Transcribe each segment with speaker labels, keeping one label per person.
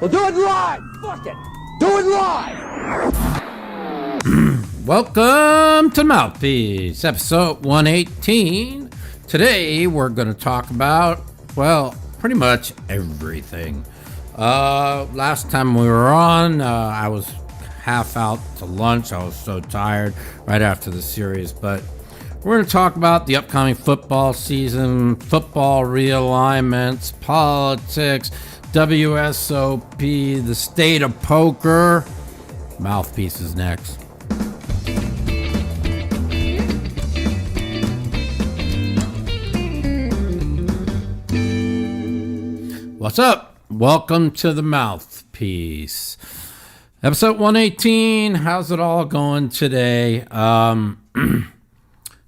Speaker 1: We'll do it live! Fuck it! Do it live!
Speaker 2: Welcome to Mouthpiece, episode 118. Today we're going to talk about, well, pretty much everything. Last time we were on, I was half out to lunch. I was so tired right after the series, but we're going to talk about the upcoming football season, football realignments, politics, WSOP, the state of poker. Mouthpiece is next. What's up? Welcome to the Mouthpiece. Episode 118. How's it all going today? Got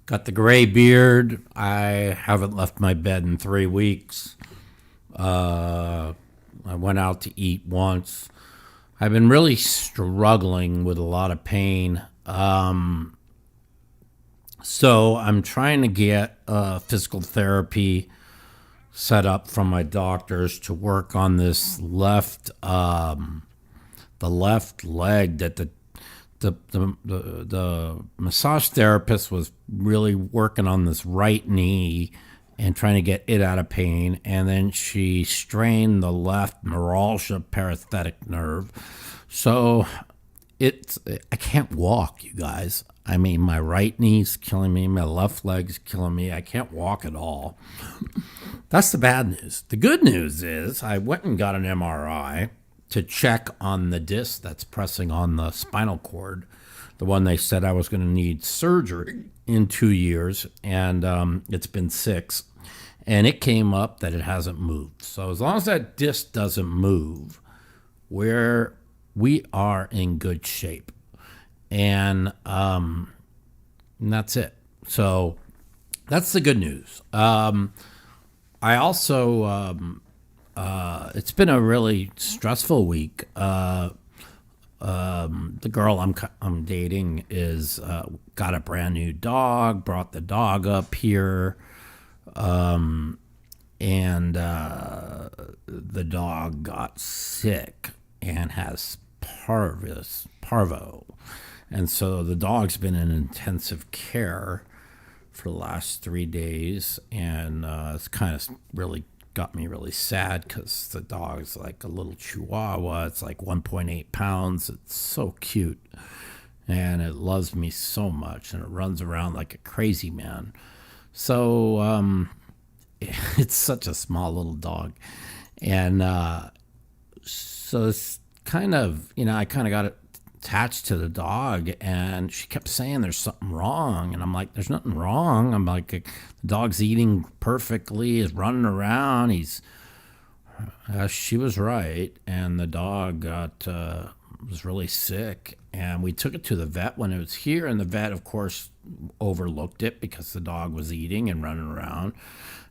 Speaker 2: the gray beard. I haven't left my bed in 3 weeks. I went out to eat once. I've been really struggling with a lot of pain. So I'm trying to get physical therapy set up from my doctors to work on this left, the left leg that the massage therapist was really working on this right knee and trying to get it out of pain. And then she strained the left neuralgia parathetic nerve. So I can't walk, you guys. I mean, my right knee's killing me. My left leg's killing me. I can't walk at all. That's the bad news. The good news is I went and got an MRI to check on the disc that's pressing on the spinal cord, the one they said I was going to need surgery in 2 years, and it's been 6. And it came up that it hasn't moved. So as long as that disc doesn't move, we are in good shape. And that's it. So that's the good news. I also, it's been a really stressful week. The girl I'm dating is got a brand new dog, brought the dog up here, and the dog got sick and has parvo. And so the dog's been in intensive care for the last 3 days, and it's kind of really got me really sad because the dog's like a little chihuahua. It's like 1.8 pounds. It's so cute, and it loves me so much, and it runs around like a crazy man. So it's such a small little dog, and so it's kind of, I kind of got it attached to the dog, and she kept saying there's something wrong, and I'm like, there's nothing wrong. I'm like, the dog's eating perfectly, is running around, she was right, and the dog was really sick, and we took it to the vet when it was here, and the vet, of course, overlooked it because the dog was eating and running around,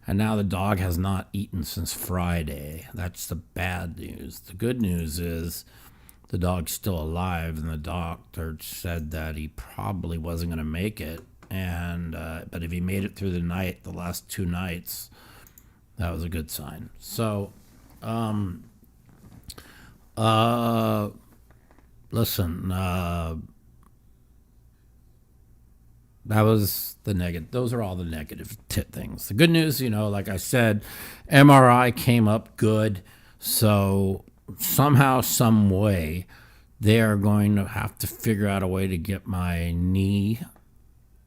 Speaker 2: and now the dog has not eaten since Friday. That's the bad news. The good news is the dog's still alive, and the doctor said that he probably wasn't going to make it. And but if he made it through the night, the last 2 nights, that was a good sign. So, listen, that was the negative. Those are all the negative things. The good news, like I said, MRI came up good. So somehow, some way, they are going to have to figure out a way to get my knee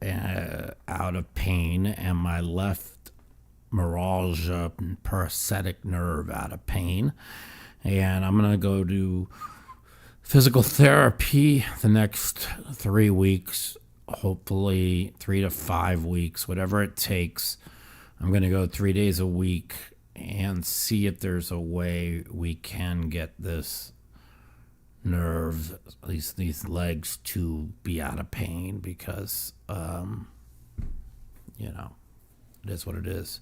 Speaker 2: out of pain and my left neuralgia and parathetic nerve out of pain. And I'm going to go do physical therapy the next 3 weeks, hopefully 3 to 5 weeks, whatever it takes. I'm going to go 3 days a week and see if there's a way we can get this nerve, these legs, to be out of pain, because it is what it is.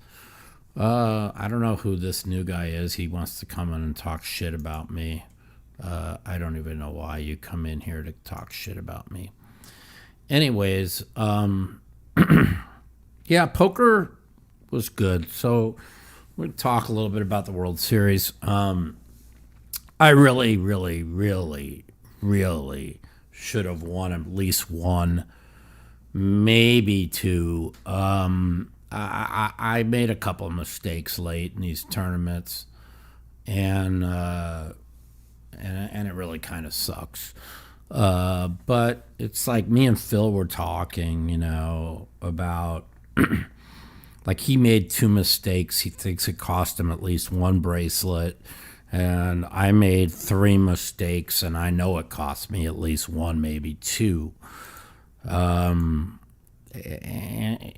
Speaker 2: I don't know who this new guy is. He wants to come in and talk shit about me. I don't even know why you come in here to talk shit about me. Anyways, yeah, poker was good. So we're going to talk a little bit about the World Series. I really, really, really, really should have won at least one, maybe two. I made a couple of mistakes late in these tournaments, and it really kind of sucks. But it's like me and Phil were talking, about like he made two mistakes. He thinks it cost him at least one bracelet. And I made three mistakes, and I know it cost me at least one, maybe two. And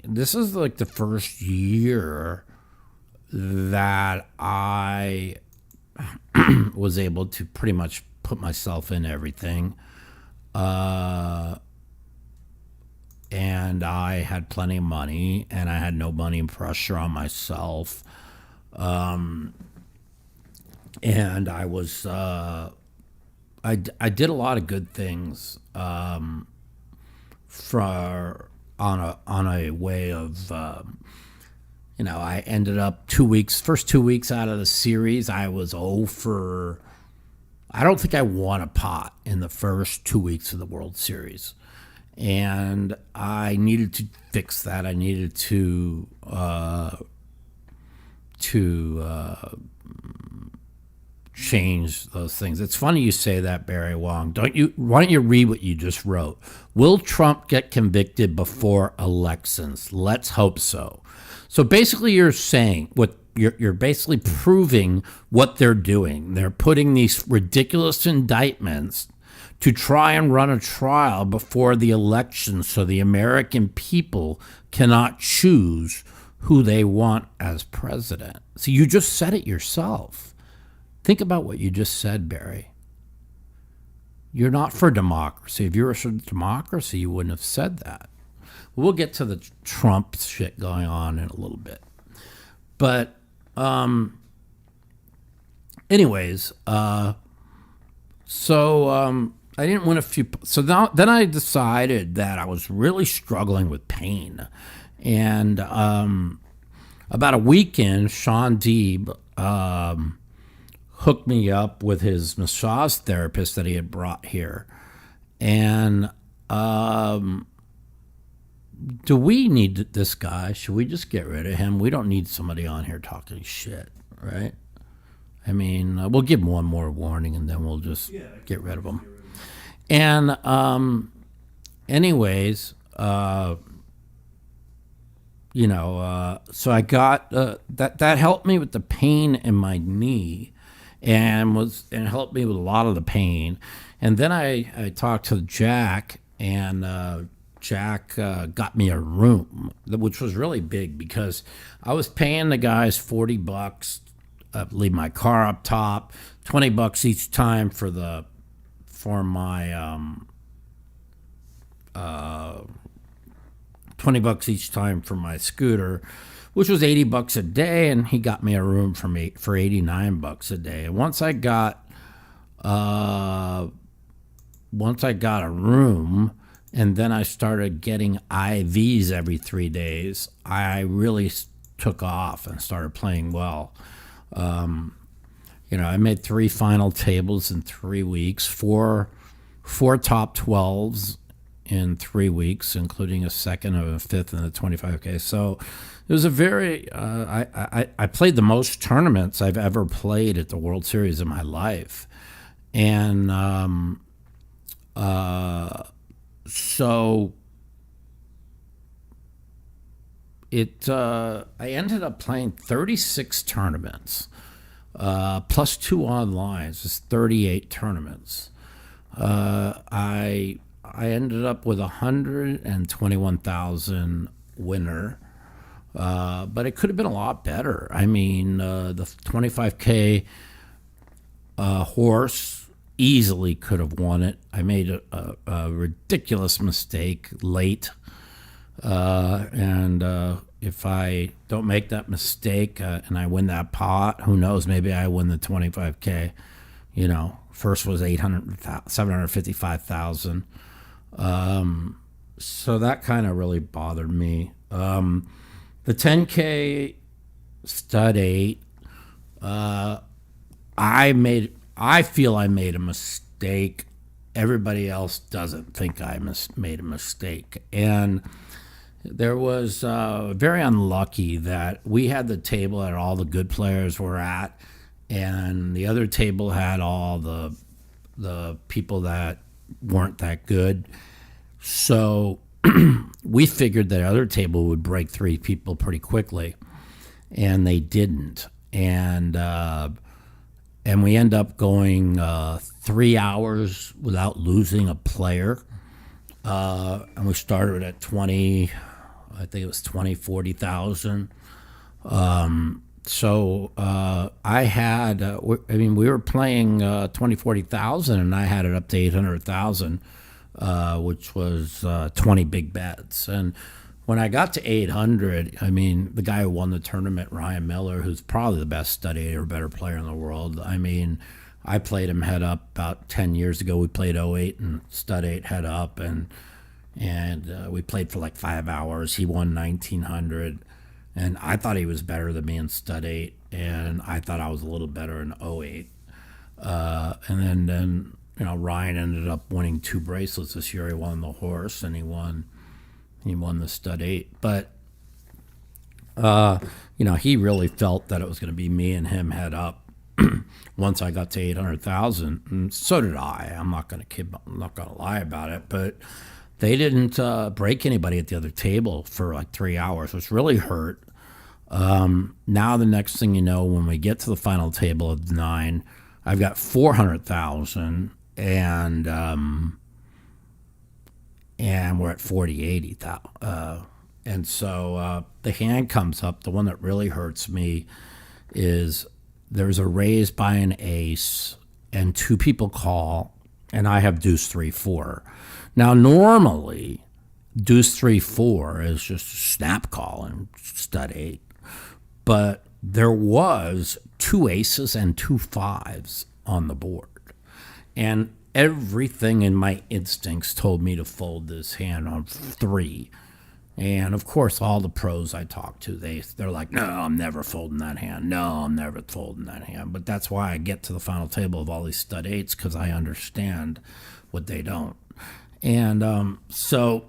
Speaker 2: this is like the first year that I was able to pretty much put myself in everything. And I had plenty of money, and I had no money pressure on myself. And I was, I did a lot of good things, for on a way of, I ended up first 2 weeks out of the series, I was 0 for, I don't think I won a pot in the first 2 weeks of the World Series. And I needed to fix that. I needed to change those things. It's funny you say that, Barry Wong. Why don't you read what you just wrote? Will Trump get convicted before elections? Let's hope so. So basically you're saying what you're basically proving what they're doing. They're putting these ridiculous indictments to try and run a trial before the election so the American people cannot choose who they want as president. So you just said it yourself. Think about what you just said, Barry. You're not for democracy. If you were for democracy, you wouldn't have said that. We'll get to the Trump shit going on in a little bit. But anyways, so I didn't win a few. So then I decided that I was really struggling with pain. And about a weekend, Sean Deeb hooked me up with his massage therapist that he had brought here. And do we need this guy? Should we just get rid of him? We don't need somebody on here talking shit, right? I mean, we'll give him one more warning and then we'll just get rid of him. And anyways, so I got that helped me with the pain in my knee, and helped me with a lot of the pain. And then I talked to Jack, and Jack got me a room, which was really big because I was paying the guys $40, leave my car up top, $20 each time for my $20 each time for my scooter, which was $80 a day, and he got me a room for $89 a day. And once I got a room, and then I started getting IVs every 3 days, I really took off and started playing well. I made 3 final tables in 3 weeks, four top 12s in 3 weeks, including a second and a fifth in the 25K. So it was a very, I played the most tournaments I've ever played at the World Series in my life. And so I ended up playing 36 tournaments, plus 2 online, it's 38 tournaments. I ended up with 121,000 winner, but it could have been a lot better. I mean, the 25K horse easily could have won it. I made a ridiculous mistake late, and if I don't make that mistake and I win that pot, who knows? Maybe I win the 25K. First was 755,000. So that kind of really bothered me. The 10K stud 8, I I feel I made a mistake. Everybody else doesn't think I made a mistake. And there was very unlucky that we had the table that all the good players were at, and the other table had all the people that weren't that good. So we figured the other table would break 3 people pretty quickly, and they didn't. And we end up going 3 hours without losing a player. And we started at 20, I think it was 20, 40,000. So I had, we were playing 20, 40,000, and I had it up to 800,000, which was 20 big bets. And when I got to 800, the guy who won the tournament, Ryan Miller, who's probably the best stud 8 or better player in the world. I played him head up about 10 years ago. We played 08 and stud 8 head up, and we played for like 5 hours. He won 1,900, and I thought he was better than me in stud 8, and I thought I was a little better in 08. And then Ryan ended up winning 2 bracelets this year. He won the horse, and he won the stud 8. But he really felt that it was going to be me and him head up once I got to 800,000, and so did I. I'm not going to lie about it, but they didn't break anybody at the other table for like 3 hours, which really hurt. Now the next thing you know, when we get to the final table of 9, I've got 400,000, and we're at 40, 80,000. And so the hand comes up. The one that really hurts me is there's a raise by an ace, and 2 people call, and I have deuce 3-4. Now, normally, deuce 3-4 is just snap call in stud 8. But there was 2 aces and 2 5s on the board. And everything in my instincts told me to fold this hand on 3. And, of course, all the pros I talk to, they're like, no, I'm never folding that hand. No, I'm never folding that hand. But that's why I get to the final table of all these stud 8s, because I understand what they don't. And so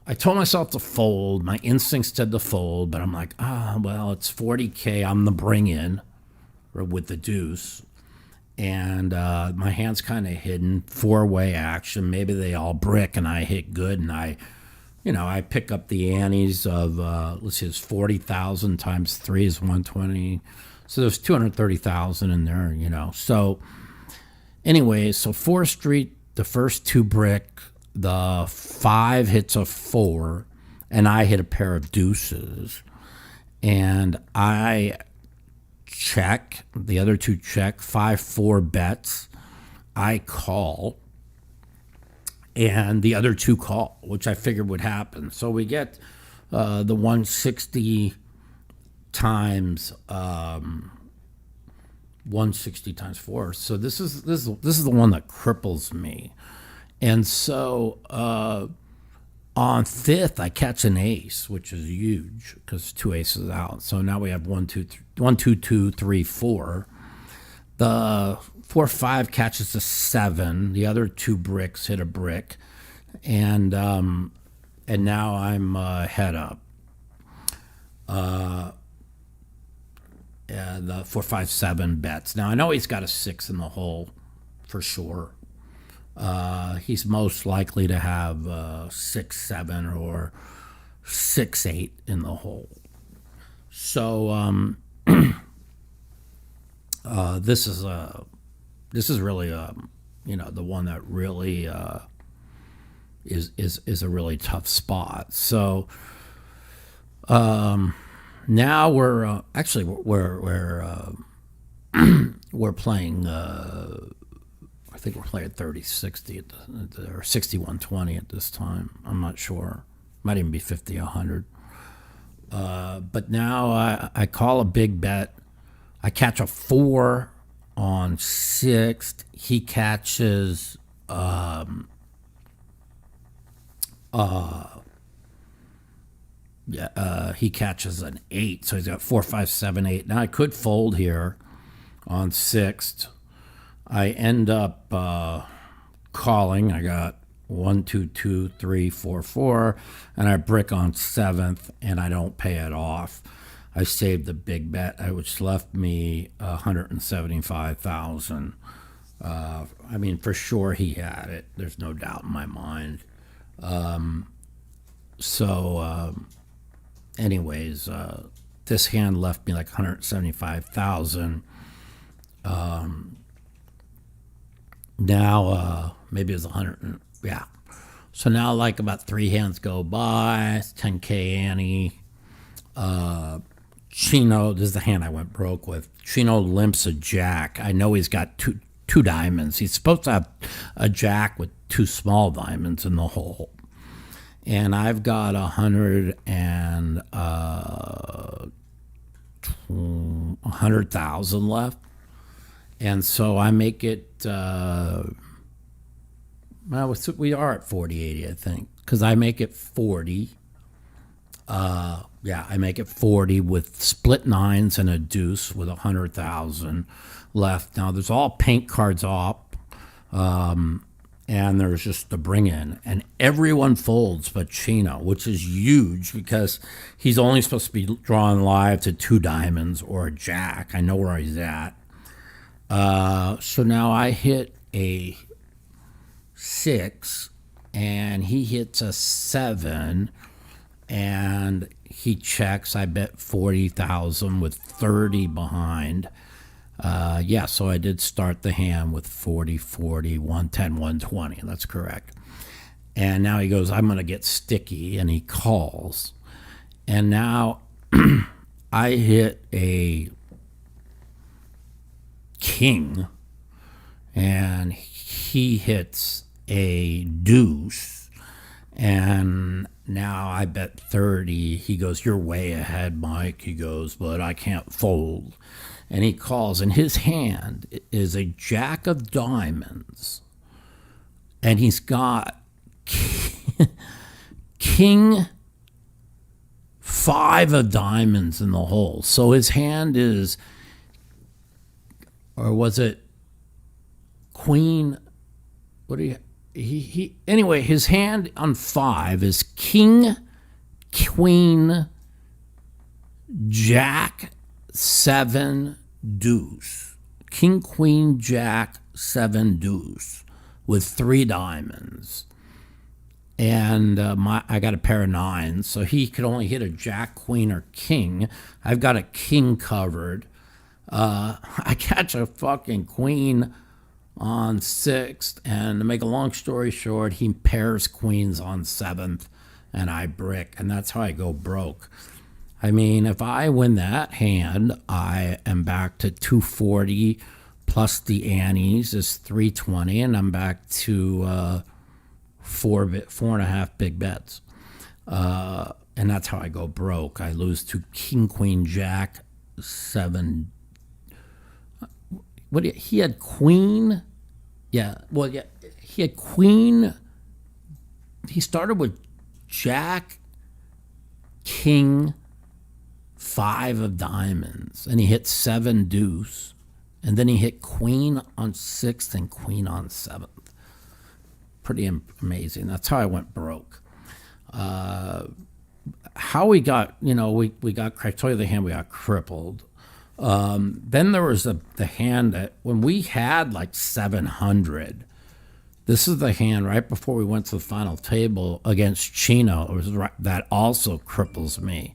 Speaker 2: I told myself to fold. My instincts said to fold, but I'm like, well, it's 40K. I'm the bring-in with the deuce. And my hand's kind of hidden. 4-way action. Maybe they all brick, and I hit good, and I pick up the antes of, let's see, it's 40,000 times 3 is 120. So there's 230,000 in there, So anyway, so 4th Street, the first 2 brick, the 5 hits a 4, and I hit a pair of deuces. And I check, the other 2 check, 5-4 bets. I call. And the other 2 call, which I figured would happen. So we get the 160 times 160 times 4. So this is the one that cripples me. And so on 5th, I catch an ace, which is huge because 2 aces out. So now we have 1, 2, 2, 3, 4. The 4-5 catches a 7. The other 2 bricks hit a brick, and now I'm head up. The 4-5-7 bets. Now I know he's got a 6 in the hole for sure. He's most likely to have 6-7 or 6-8 in the hole. So this is really the one that really is a really tough spot. So now we're we're playing. I think we're playing 30-60 or 60-120 at this time. I'm not sure. Might even be 50-100. But now I call a big bet. I catch a 4 on 6th. He catches he catches an 8. So he's got 4, 5, 7, 8. Now I could fold here on 6th. I end up calling. I got 1, 2, 2, 3, 4, 4, and I brick on 7th, and I don't pay it off. I saved the big bet, which left me 175,000. I mean, for sure he had it. There's no doubt in my mind. Anyways, this hand left me like 175,000. Now, maybe it's 100. Yeah. So now, like, about 3 hands go by. 10K ante. Chino, this is the hand I went broke with. Chino limps a jack. I know he's got two diamonds. He's supposed to have a jack with 2 small diamonds in the hole. And I've got 100,000 left. And so I make it, we are at 40-80, I think, because I make it 40. I make it 40 with split 9s and a deuce with 100,000 left. Now there's all paint cards up, and there's just the bring in, and everyone folds but Chino, which is huge because he's only supposed to be drawing live to 2 diamonds or a jack. I know where he's at. So now I hit a 6 and he hits a 7 and he checks. I bet 40,000 with 30 behind. So I did start the hand with 40, 40, 110, 120. That's correct. And now he goes, I'm going to get sticky, and he calls. And now I hit a king, and he hits a deuce, and now I bet 30. He goes, you're way ahead, Mike. He goes, but I can't fold. And he calls, and his hand is a jack of diamonds, and he's got king 5 of diamonds in the hole. So his hand is, or was it queen? What do you? Anyway, his hand on 5 is king, queen, jack, 7, deuce. King, queen, jack, 7, deuce with 3 diamonds. And I got a pair of 9s, so he could only hit a jack, queen, or king. I've got a king covered. I catch a fucking queen on 6th, and to make a long story short, he pairs queens on 7th, and I brick, and that's how I go broke. I mean, if I win that hand, I am back to 240 plus the antes is 320, and I'm back to 4.5 big bets. And that's how I go broke. I lose to king, queen, jack, 7. He had queen? He had queen. He started with jack, king, 5 of diamonds, and he hit 7 deuce, and then he hit queen on 6th and queen on 7th. Pretty amazing. That's how I went broke. How we got, we got, I told you the hand we got crippled. Then there was the hand that when we had like 700, this is the hand right before we went to the final table against Chino. It was that also cripples me.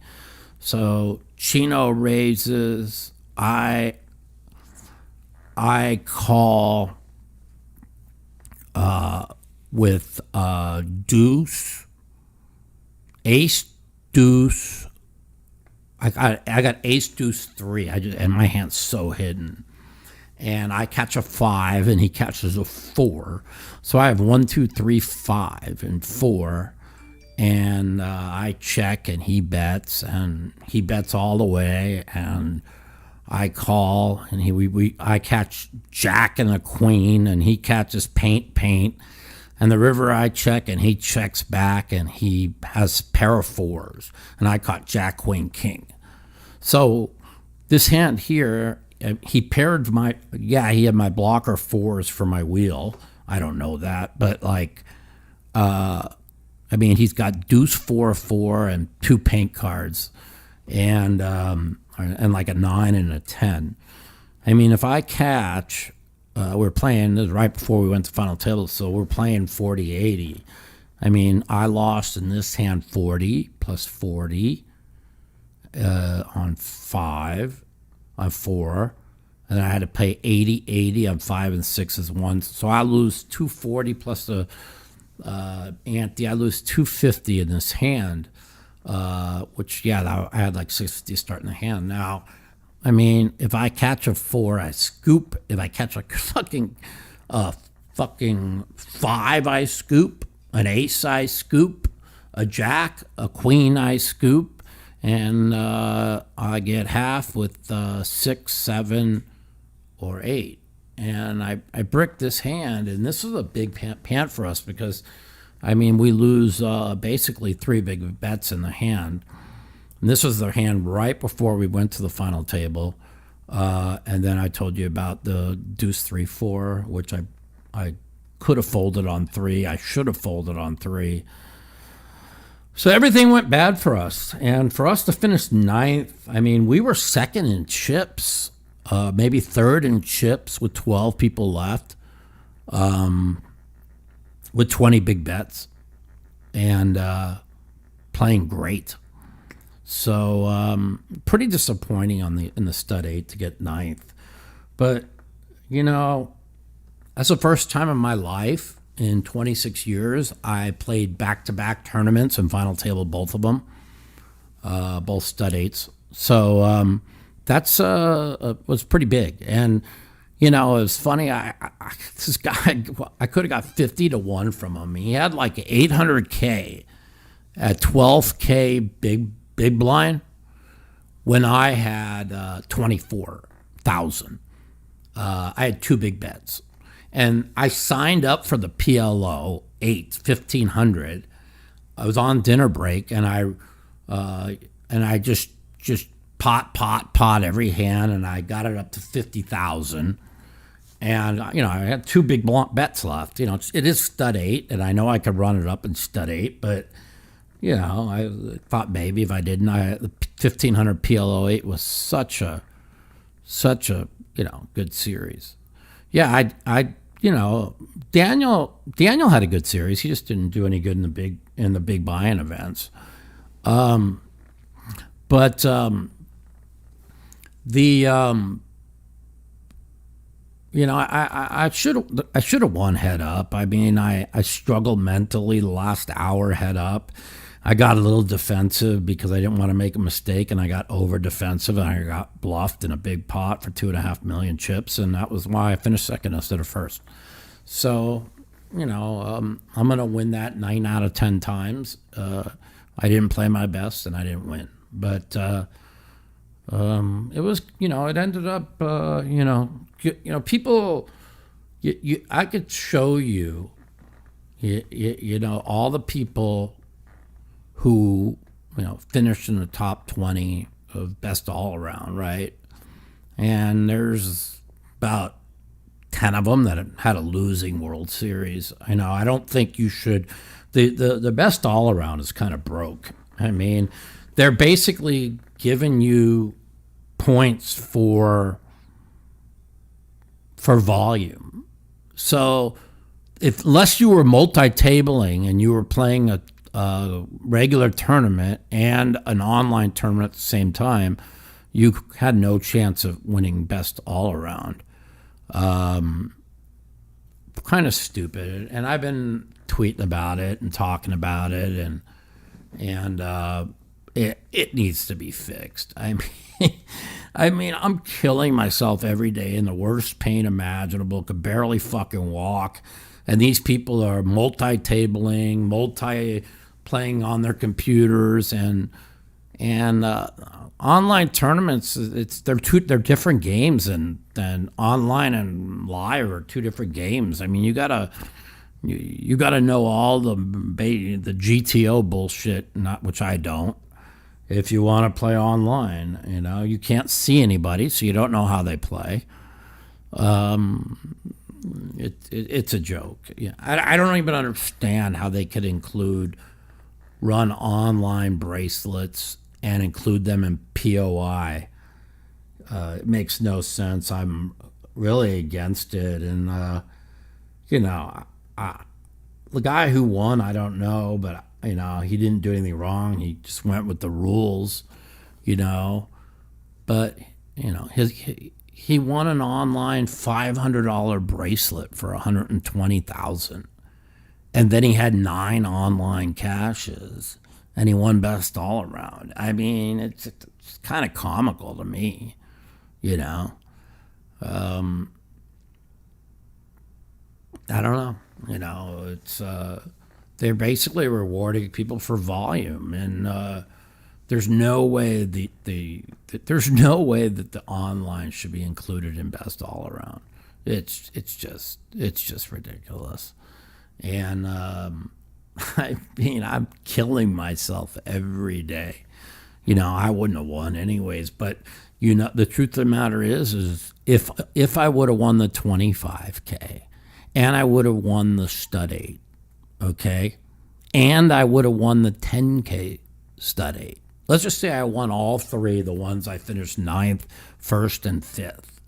Speaker 2: So Chino raises, I call with deuce, ace, deuce. I got ace, deuce, 3. And my hand's so hidden. And I catch a 5, and he catches a 4. So I have 1, 2, 3, 5, and 4. And I check, and he bets all the way. And I call, and I catch jack and a queen, and he catches paint. And the river I check, and he checks back, and he has pair of 4s. And I caught jack, queen, king. So this hand here, he paired he had my blocker 4s for my wheel. I don't know that, but like, he's got deuce 4 and 2 paint cards, and like a 9 and a 10. I mean, if I catch, we're playing, this is right before we went to final table, so we're playing 40-80. I mean, I lost in this hand 40 plus 40 on 5, on 4, and then I had to pay 80-80 on 5 and 6 as 1. So I lose 240 plus the ante. I lose 250 in this hand, which, I had like 650 starting the hand. Now, I mean, if I catch a 4, I scoop. If I catch a fucking 5, I scoop. An ace, I scoop. A jack, a queen, I scoop. And I get half with 6, 7, or 8. And I brick this hand, and this is a big pant for us because, I mean, we lose basically 3 big bets in the hand. And this was the hand right before we went to the final table. And then I told you about the deuce 3-4, which I could have folded on 3. I should have folded on 3. So everything went bad for us. And for us to finish 9th, I mean, we were 2nd in chips, maybe 3rd in chips with 12 people left, with 20 big bets, and playing great. So pretty disappointing in the stud 8 to get 9th. But, that's the first time in my life in 26 years I played back-to-back tournaments and final table, both of them, both stud 8s. So that's was pretty big. And, it was funny. This guy, I could have got 50-1 from him. He had like 800K at 12K big blind when I had 24,000. I had 2 big bets, and I signed up for the PLO 1500. I was on dinner break, and I just pot every hand, and I got it up to 50,000. And I had 2 big bets left. It is stud 8, and I know I could run it up in stud 8, but I thought maybe if I didn't, the 1500 PLO 8 was such a good series. Yeah, Daniel had a good series. He just didn't do any good in the big buy-in events. I should have won head up. I mean, I struggled mentally the last hour head up. I got a little defensive because I didn't want to make a mistake, and I got over defensive, and I got bluffed in a big pot for 2.5 million chips, and that was why I finished 2nd instead of 1st. So, I'm going to win that 9 out of 10 times. I didn't play my best, and I didn't win. But it was, it ended up, people, I could show you, all the people who, finished in the top 20 of best all around, right? And there's about 10 of them that had a losing World Series. I don't think you should. The best all around is kind of broke. I mean, they're basically giving you points for volume. So unless you were multi-tabling and you were playing a regular tournament and an online tournament at the same time, you had no chance of winning best all around. Kind of stupid, and I've been tweeting about it and talking about it, and it needs to be fixed. I mean, I'm killing myself every day in the worst pain imaginable. Could barely fucking walk, and these people are multi-tabling, playing on their computers, and online tournaments. They're different games, and online and live are 2 different games. I mean, you gotta know all the GTO bullshit, which I don't. if you want to play online. You can't see anybody, so you don't know how they play. It's a joke. Yeah, I don't even understand how they could run online bracelets and include them in POI. It makes no sense. I'm really against it. And, the guy who won, I don't know, but, he didn't do anything wrong. He just went with the rules, But, he won an online $500 bracelet for $120,000. And then he had 9 online cashes, and he won best all around. I mean, it's kind of comical to me, I don't know. It's they're basically rewarding people for volume, and there's no way that the online should be included in best all around. It's just ridiculous. And I mean, I'm killing myself every day. I wouldn't have won anyways, but the truth of the matter is if I would have won the 25K and I would have won the stud 8, okay, and I would have won the 10K stud 8. Let's just say I won all 3, the ones I finished 9th, 1st, and 5th.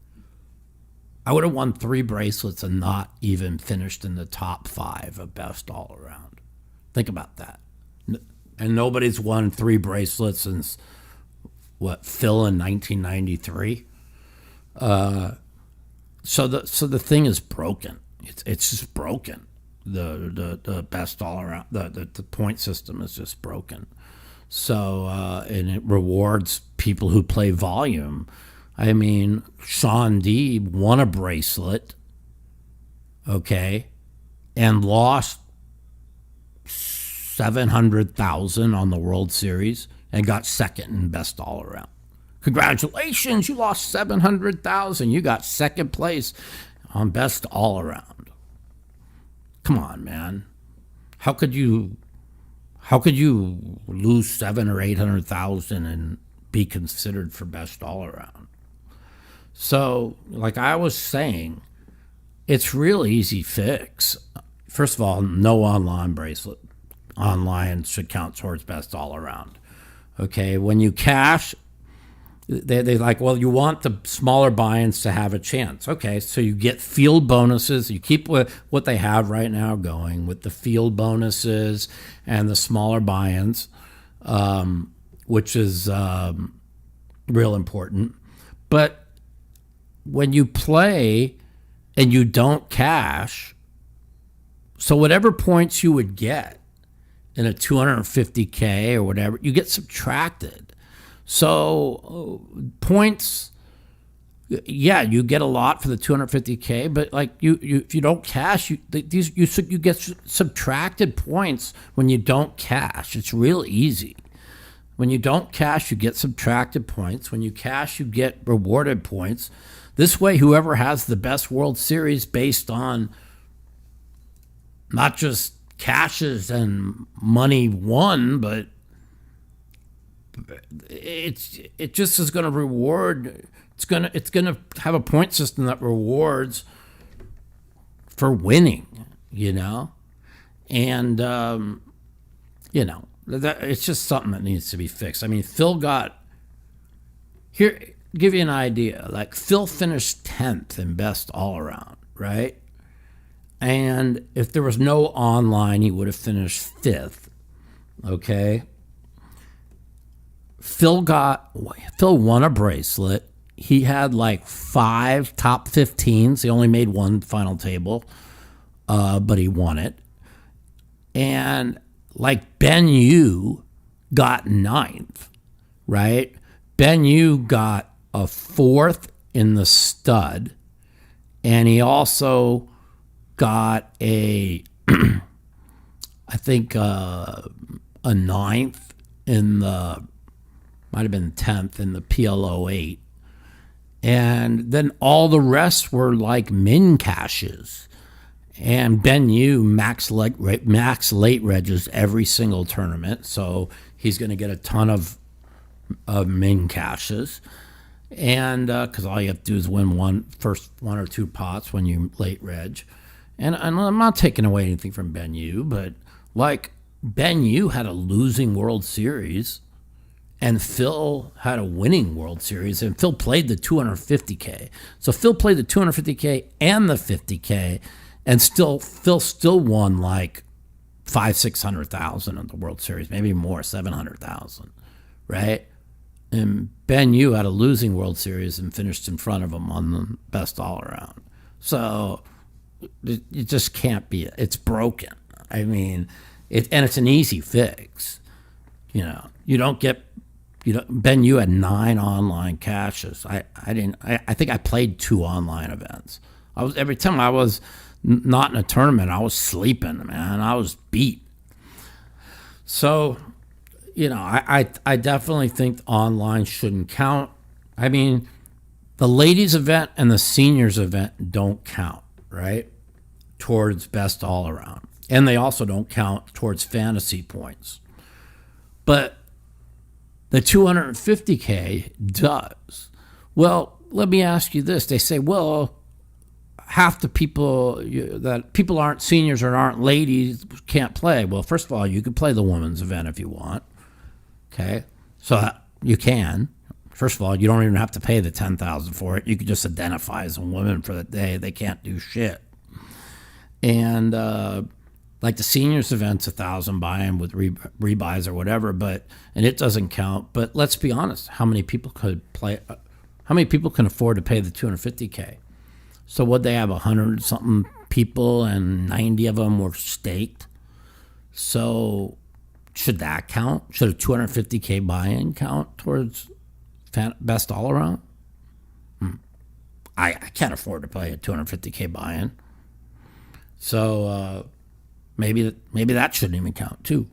Speaker 2: I would have won 3 bracelets and not even finished in the top 5 of best all around. Think about that. And nobody's won 3 bracelets since, Phil in 1993? So the thing is broken. It's just broken. The best all around, the point system is just broken. So, and it rewards people who play volume. I mean, Sean D won a bracelet, okay, and lost $700,000 on the World Series and got second in best all around. Congratulations, you lost $700,000. You got second place on best all around. Come on, man. How could you lose $700,000 or $800,000 and be considered for best all around? So, like I was saying, it's real easy fix. First of all, no online bracelet. Online should count towards best all around. Okay, when you cash, they like, well, you want the smaller buy-ins to have a chance. Okay, so you get field bonuses. You keep what they have right now going with the field bonuses and the smaller buy-ins, which is real important. But when you play and you don't cash, so whatever points you would get in a 250K or whatever, you get subtracted. So points, yeah, you get a lot for the 250K, but like you if you don't cash, you get subtracted points when you don't cash. It's real easy. When you don't cash, you get subtracted points. When you cash, you get rewarded points. This way, whoever has the best World Series based on not just cashes and money won, but it just is going to reward. It's going to have a point system that rewards for winning, and that it's just something that needs to be fixed. I mean, Phil got here. Give you an idea. Like Phil finished 10th in best all around, right? And if there was no online, he would have finished 5th. Okay. Phil won a bracelet. He had like 5 top 15s. He only made 1 final table, but he won it. And like Ben Yu got 9th, right? Ben Yu got a 4th in the stud, and he also got I think a 9th in the, might have been 10th in the PLO 8. And then all the rest were like min cashes. And Ben Yu max late regs every single tournament, so he's going to get a ton of min caches. And because all you have to do is win first one or two pots when you late reg. And I'm not taking away anything from Ben Yu, but like Ben Yu had a losing World Series and Phil had a winning World Series, and Phil played the 250K. So Phil played the 250K and the 50K, and Phil still won like 600,000 in the World Series, maybe more, 700,000, right? And Ben Yu had a losing World Series and finished in front of him on the best all around. So it just can't be. It's broken. I mean, and it's an easy fix. You don't get. Ben Yu had 9 online caches. I didn't. I think I played 2 online events. Every time I was not in a tournament, I was sleeping, man. I was beat. So. I definitely think online shouldn't count. I mean, the ladies event and the seniors event don't count, right? Towards best all around. And they also don't count towards fantasy points. But the 250K does. Well, let me ask you this. They say, well, half the people that people aren't seniors or aren't ladies can't play. Well, first of all, you can play the women's event if you want. Okay, so you can. First of all, you don't even have to pay the $10,000 for it. You can just identify as a woman for the day. They can't do shit. And like the seniors event's $1,000 buy-in with rebuys or whatever, and it doesn't count. But let's be honest, how many people could play? How many people can afford to pay the 250K? So would they have 100 something people, and 90 of them were staked? So. Should that count? Should a 250K buy-in count towards best all-around? I can't afford to play a 250K buy-in. So maybe that shouldn't even count, too.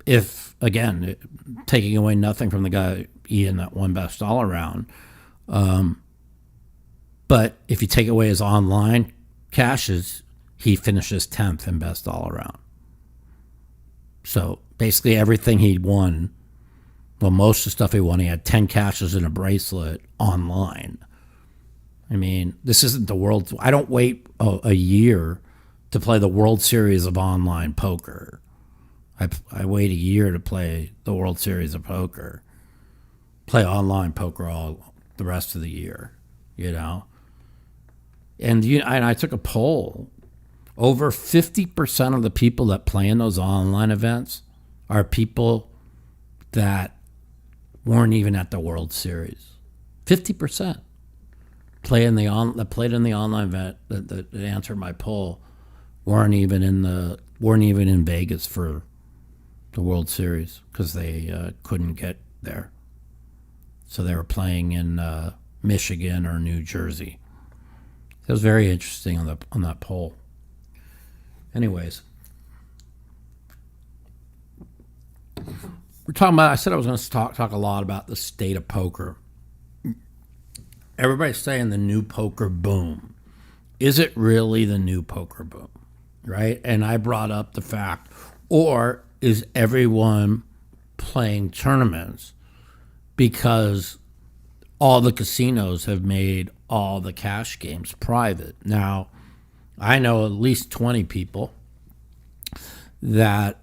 Speaker 2: If, again, taking away nothing from the guy, Ian, that won best all-around, but if you take away his online caches, he finishes 10th in best all around. So basically everything he won, well, most of the stuff he won, he had 10 caches in a bracelet online. I mean, this isn't the world. I don't wait a year to play the World Series of online poker. I wait a year to play the World Series of poker. Play online poker all the rest of the year, And I took a poll. Over 50% of the people that play in those online events are people that weren't even at the World Series. 50% played in the online event that answered my poll weren't even in Vegas for the World Series because they couldn't get there. So they were playing in Michigan or New Jersey. It was very interesting on that poll. Anyways, we're talking about. I said I was going to talk a lot about the state of poker. Everybody's saying the new poker boom. Is it really the new poker boom? Right? And I brought up the fact, or is everyone playing tournaments because all the casinos have made all the cash games private? Now, I know at least 20 people that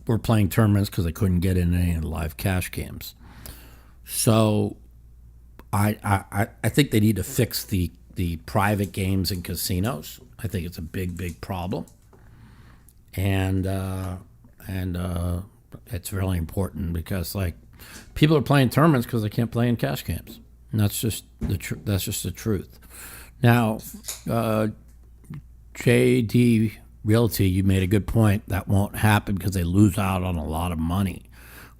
Speaker 2: were playing tournaments because they couldn't get in any of the live cash games. So I think they need to fix the private games in casinos. I think it's a big problem, and it's really important because people are playing tournaments because they can't play in cash games. And that's just the truth. Now, JD Realty, you made a good point. That won't happen because they lose out on a lot of money.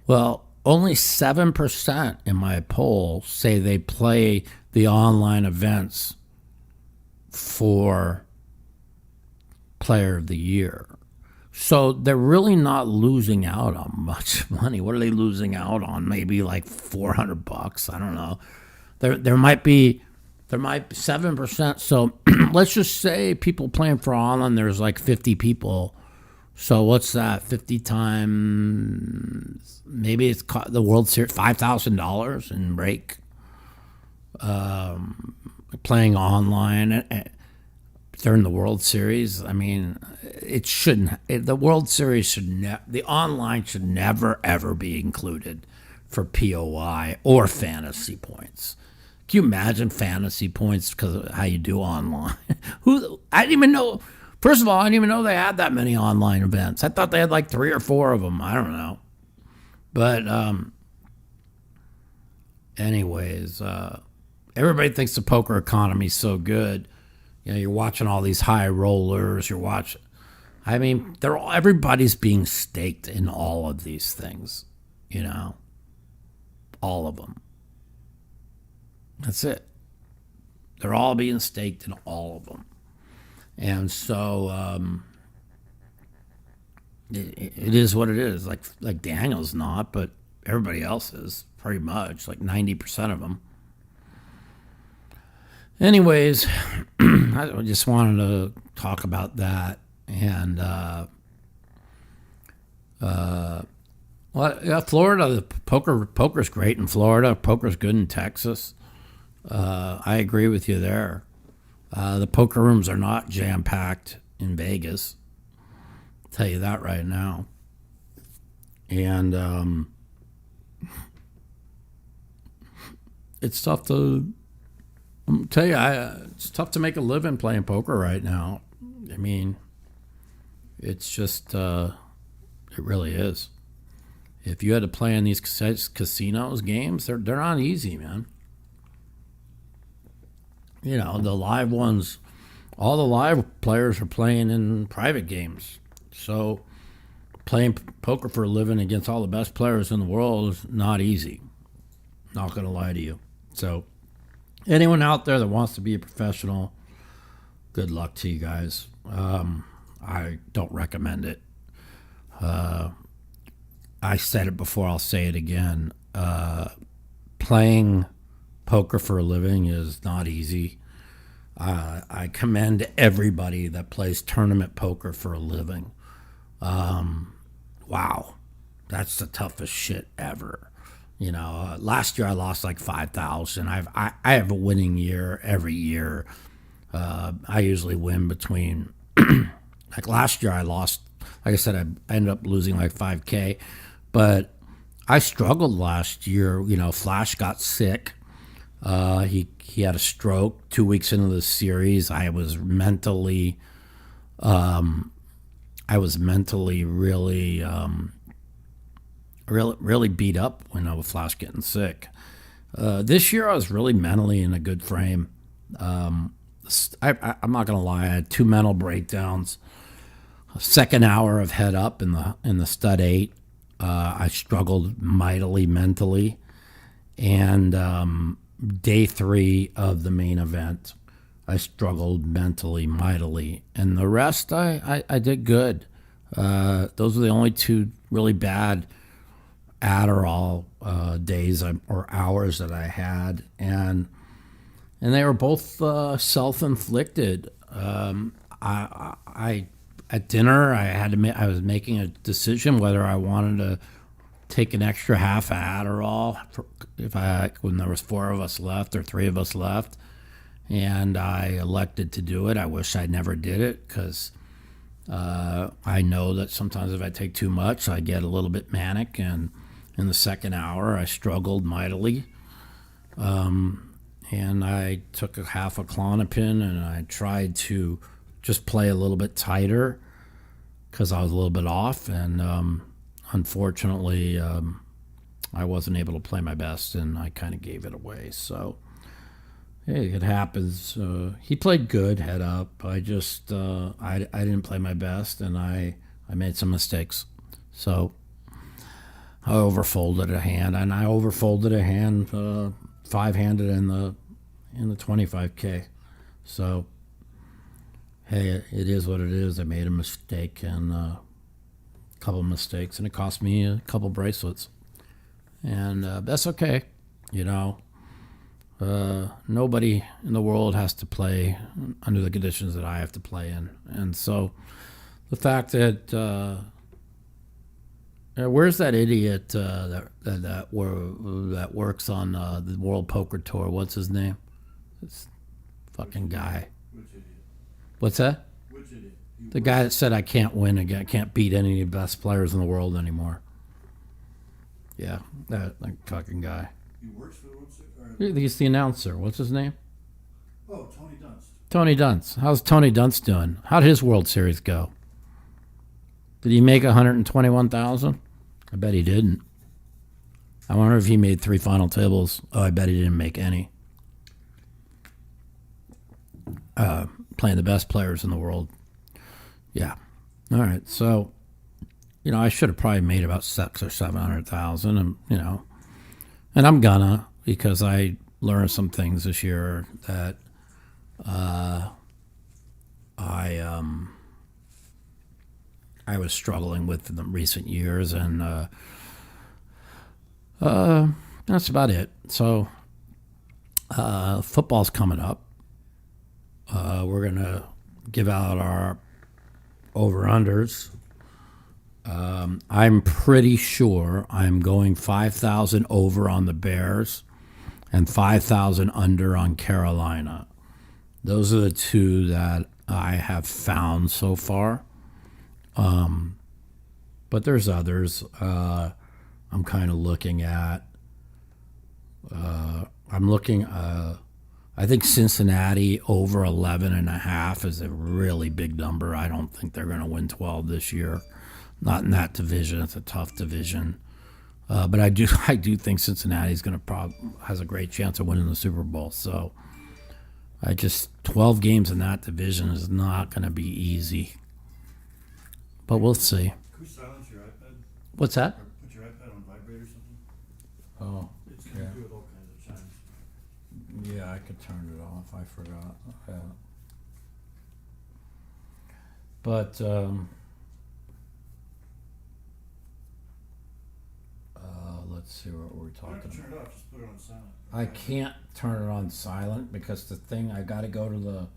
Speaker 2: Well, only 7% in my poll say they play the online events for Player of the Year. So they're really not losing out on much money. What are they losing out on? Maybe like $400. I don't know. There might be There might be 7%. So let's just say people playing for online, there's like 50 people. So what's that? 50 times, maybe it's the World Series, $5,000 in break. Playing online during the World Series. I mean, it shouldn't. The World Series the online should never ever be included for POI or fantasy points. Can you imagine fantasy points because of how you do online? I didn't even know. First of all, I didn't even know they had that many online events. I thought they had like 3 or 4 of them. I don't know. But anyways, everybody thinks the poker economy is so good. You know, you're watching all these high rollers. I mean, everybody's being staked in all of these things. You know, all of them. That's it. They're all being staked in all of them. And so it is what it is. Like Daniel's not, but everybody else is pretty much, like 90% of them. Anyways, I just wanted to talk about that. And Florida, the poker's great in Florida. Poker's good in Texas. I agree with you there. The poker rooms are not jam-packed in Vegas. I'll tell you that right now. And it's tough to tell you. It's tough to make a living playing poker right now. I mean, it's just it really is. If you had to play in these casinos games, they're not easy, man. You know, the live ones, all the live players are playing in private games. So playing poker for a living against all the best players in the world is not easy. Not going to lie to you. So anyone out there that wants to be a professional, good luck to you guys. I don't recommend it. I said it before, I'll say it again. Playing poker for a living is not easy. I commend everybody that plays tournament poker for a living. Wow, that's the toughest shit ever. You know, last year I lost like 5,000. I have a winning year every year. I usually win between like last year I lost. Like I said, I ended up losing like 5K, but I struggled last year. You know, Flash got sick. He had a stroke 2 weeks into the series. I was mentally really beat up when I was Flash getting sick. This year I was really mentally in a good frame. I'm not gonna lie, I had 2 mental breakdowns. Second hour of head up in the stud 8. I struggled mightily mentally, and day 3 of the main event, I struggled mentally mightily, and the rest I did good. Those are the only 2 really bad Adderall days or hours that I had, and they were both self-inflicted. I at dinner I was making a decision whether I wanted to take an extra half Adderall when there was 4 of us left or 3 of us left, and I elected to do it. I wish I never did it because I know that sometimes if I take too much, I get a little bit manic, and in the second hour, I struggled mightily. And I took a half a Klonopin, and I tried to just play a little bit tighter because I was a little bit off, and unfortunately, I wasn't able to play my best, and I kind of gave it away. So, hey, it happens. He played good, head up. I just I didn't play my best, and I made some mistakes. So I overfolded a hand, and I overfolded a hand 5-handed in the 25K. So hey, it is what it is. I made a mistake, and a couple of mistakes, and it cost me a couple bracelets, and that's okay. You know, nobody in the world has to play under the conditions that I have to play in. And so the fact that where's that idiot that works on the World Poker Tour? What's his name? This fucking guy.
Speaker 3: Which idiot?
Speaker 2: What's that?
Speaker 3: Which idiot?
Speaker 2: The guy that said I can't win again, I can't beat any of the best players in the world anymore. Yeah, that fucking guy.
Speaker 3: He works for the World Series?
Speaker 2: He's the announcer. What's his name?
Speaker 3: Oh, Tony Dunst.
Speaker 2: Tony Dunst. How's Tony Dunst doing? How'd his World Series go? Did he make 121,000? I bet he didn't. I wonder if he made 3 final tables. Oh, I bet he didn't make any. Playing the best players in the world. Yeah. All right. So, I should have probably made about 600,000 or 700,000, and and I'm gonna, because I learned some things this year that I was struggling with in the recent years, and that's about it. So football's coming up. We're gonna give out our over-unders. I'm pretty sure I'm going 5,000 over on the Bears and 5,000 under on Carolina. Those are the two that I have found so far. But there's others. I'm kind of looking at. I think Cincinnati over 11.5 is a really big number. I don't think they're going to win 12 this year. Not in that division. It's a tough division. But I do think Cincinnati's going to has a great chance of winning the Super Bowl. So 12 games in that division is not going to be easy. But we'll see.
Speaker 3: Could you silence your iPad?
Speaker 2: What's that?
Speaker 3: Or put your iPad on vibrate or something?
Speaker 2: Oh,
Speaker 3: It's going to do with all kinds of chimes.
Speaker 2: yeah, I could turn it off. I forgot. But let's see what we're
Speaker 3: You don't
Speaker 2: talking
Speaker 3: have to
Speaker 2: about.
Speaker 3: turn it off, just put it on silent.
Speaker 2: I can't turn it on silent because I got to go to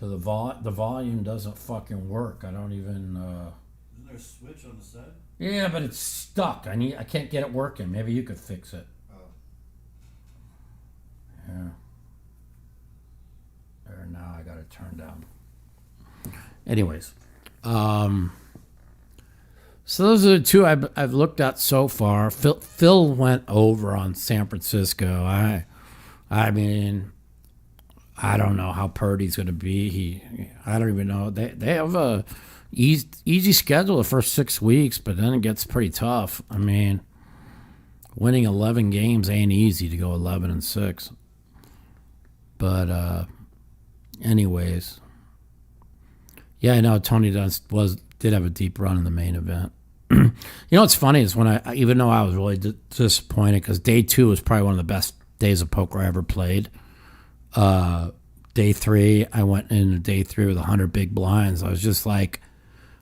Speaker 2: the volume doesn't fucking work. I don't even.
Speaker 3: Isn't there a switch on the side?
Speaker 2: Yeah, but it's stuck. I can't get it working. Maybe you could fix it.
Speaker 3: Oh.
Speaker 2: Yeah. There, now I got it turned down. Anyways, so those are the two I've looked at so far. Phil went over on San Francisco. I mean, I don't know how Purdy's going to be. I don't even know. They have a easy schedule the first 6 weeks, but then it gets pretty tough. I mean, winning 11 games ain't easy to go 11-6. But anyways, yeah, I know Tony Dunst did have a deep run in the main event. What's funny is when even though I was really disappointed, because day 2 was probably one of the best days of poker I ever played. Day 3, I went into day 3 with 100 big blinds. I was just like,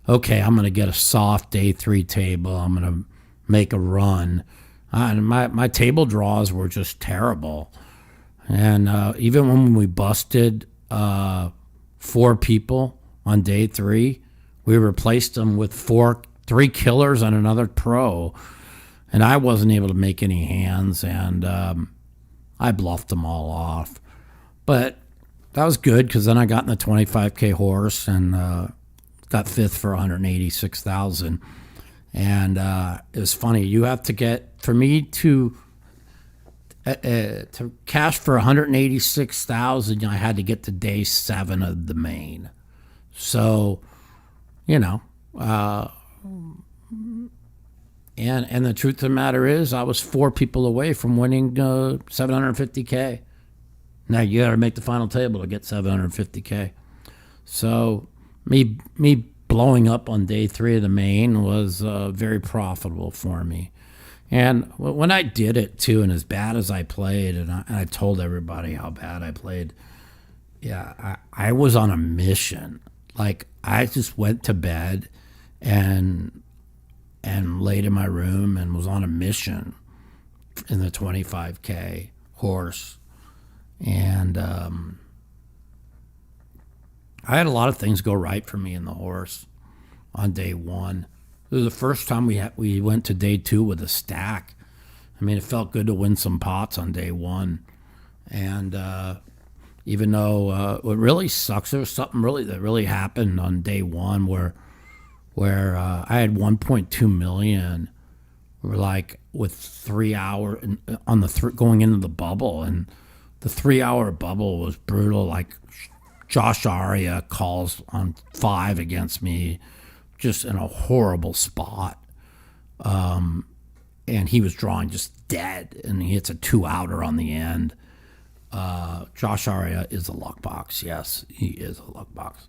Speaker 2: okay, I'm going to get a soft day 3 table. I'm going to make a run. And my table draws were just terrible. And even when we busted 4 people on day 3, we replaced them with 3 killers and another pro. And I wasn't able to make any hands, and I bluffed them all off. But that was good, because then I got in the 25K horse and got 5th for 186,000. And it was funny. You have to get, for me to cash for 186,000, I had to get to day 7 of the main. So, and the truth of the matter is, I was 4 people away from winning 750K. Now you got to make the final table to get 750K. So me blowing up on day 3 of the main was very profitable for me. And when I did it too, and as bad as I played, and I told everybody how bad I played, yeah, I was on a mission. Like, I just went to bed and laid in my room and was on a mission in the 25K horse. And I had a lot of things go right for me in the horse on day one. It was the first time we went to day two with a stack. I mean, it felt good to win some pots on day one. And even though it really sucks, there was something that really happened on day one where I had 1.2 million. We were like with 3 hour on the going into the bubble, and the 3 hour bubble was brutal. Like Josh Aria calls on 5 against me, just in a horrible spot. And he was drawing just dead, and he hits a 2 outer on the end. Josh Aria is a luck box. Yes, he is a luck box.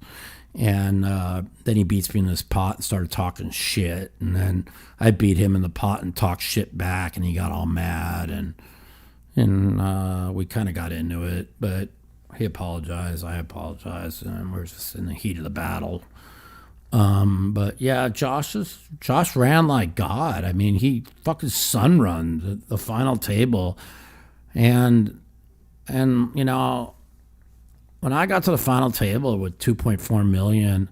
Speaker 2: And then he beats me in this pot and started talking shit. And then I beat him in the pot and talked shit back, and he got all mad. And we kind of got into it, but he apologized. I apologized, and we're just in the heat of the battle. But yeah, Josh ran like God. I mean, he fucking sun run the final table, and you know, when I got to the final table with 2.4 million,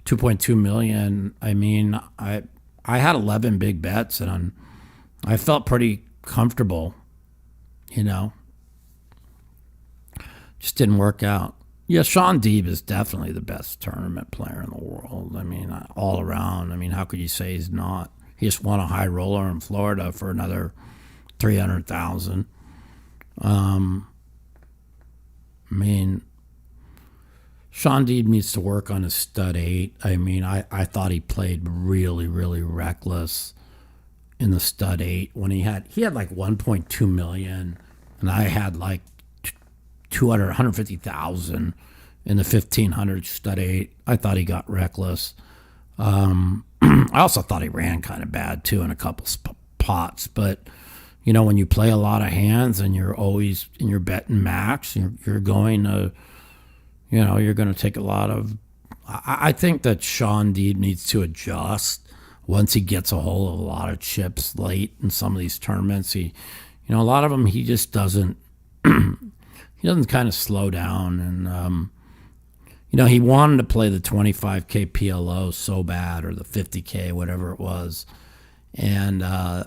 Speaker 2: 2.2 million, I mean, I had 11 big bets, and I felt pretty comfortable. You know, just didn't work out. Yeah, Sean Deeb is definitely the best tournament player in the world. I mean, all around. I mean, how could you say he's not? He just won a high roller in Florida for another 300,000. I mean, Sean Deeb needs to work on his stud 8. I mean, I thought he played really, really reckless in the stud 8 when he had like 1.2 million, and I had like 150,000 in the 1,500 stud 8. I thought he got reckless. I also thought he ran kind of bad too in a couple pots. But you know, when you play a lot of hands and you're always in your betting max, you're going to, you know, you're going to take a lot of. I think that Sean Deeb needs to adjust once he gets a hold of a lot of chips late in some of these tournaments. A lot of them he just doesn't. He doesn't kind of slow down, and he wanted to play the 25K PLO so bad, or the 50K, whatever it was, and I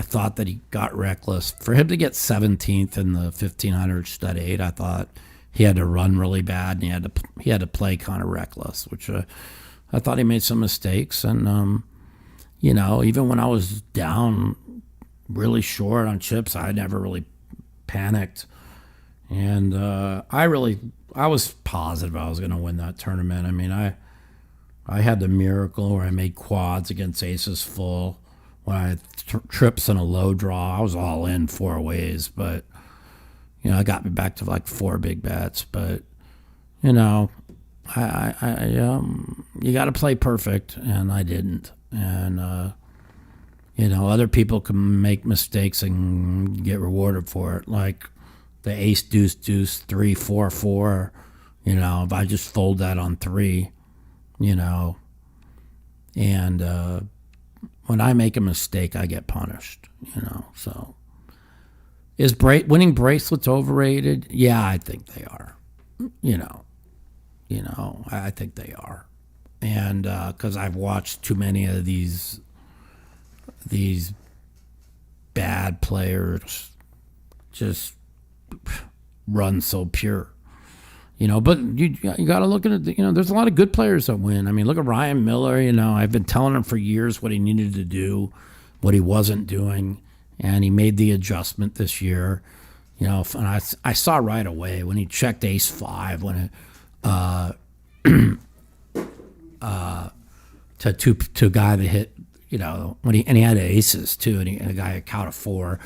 Speaker 2: thought that he got reckless. For him to get 17th in the 1500 stud 8, I thought he had to run really bad, and he had to play kind of reckless, which I thought he made some mistakes, and even when I was down really short on chips, I never really panicked. And I was positive I was going to win that tournament. I mean, I had the miracle where I made quads against aces full. When I had trips and a low draw, I was all in 4 ways. But, I got me back to like 4 big bets. But, you got to play perfect, and I didn't. And, other people can make mistakes and get rewarded for it. Like the ace, deuce, deuce, 3, 4, 4, if I just fold that on 3, and when I make a mistake, I get punished, so. Is winning bracelets overrated? Yeah, I think they are, I think they are. And because I've watched too many of these bad players just run so pure, but you got to look at it. There's a lot of good players that win. I mean, look at Ryan Miller. I've been telling him for years what he needed to do, what he wasn't doing, and he made the adjustment this year. And I saw right away when he checked ace 5 when it to a guy that hit, when he had aces too, and a guy had count of 4.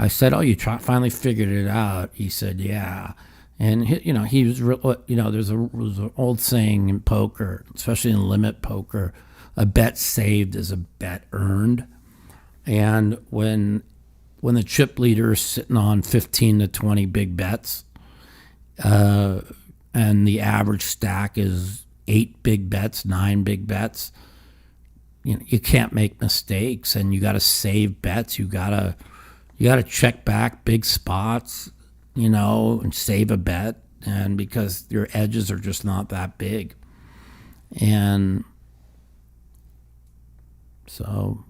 Speaker 2: I said, "Oh, you finally figured it out." He said, "Yeah," and he was there's an old saying in poker, especially in limit poker, a bet saved is a bet earned, and when the chip leader is sitting on 15 to 20 big bets, and the average stack is 8 big bets, 9 big bets, you can't make mistakes, and you got to save bets. You got to check back big spots, and save a bet, and because your edges are just not that big. And so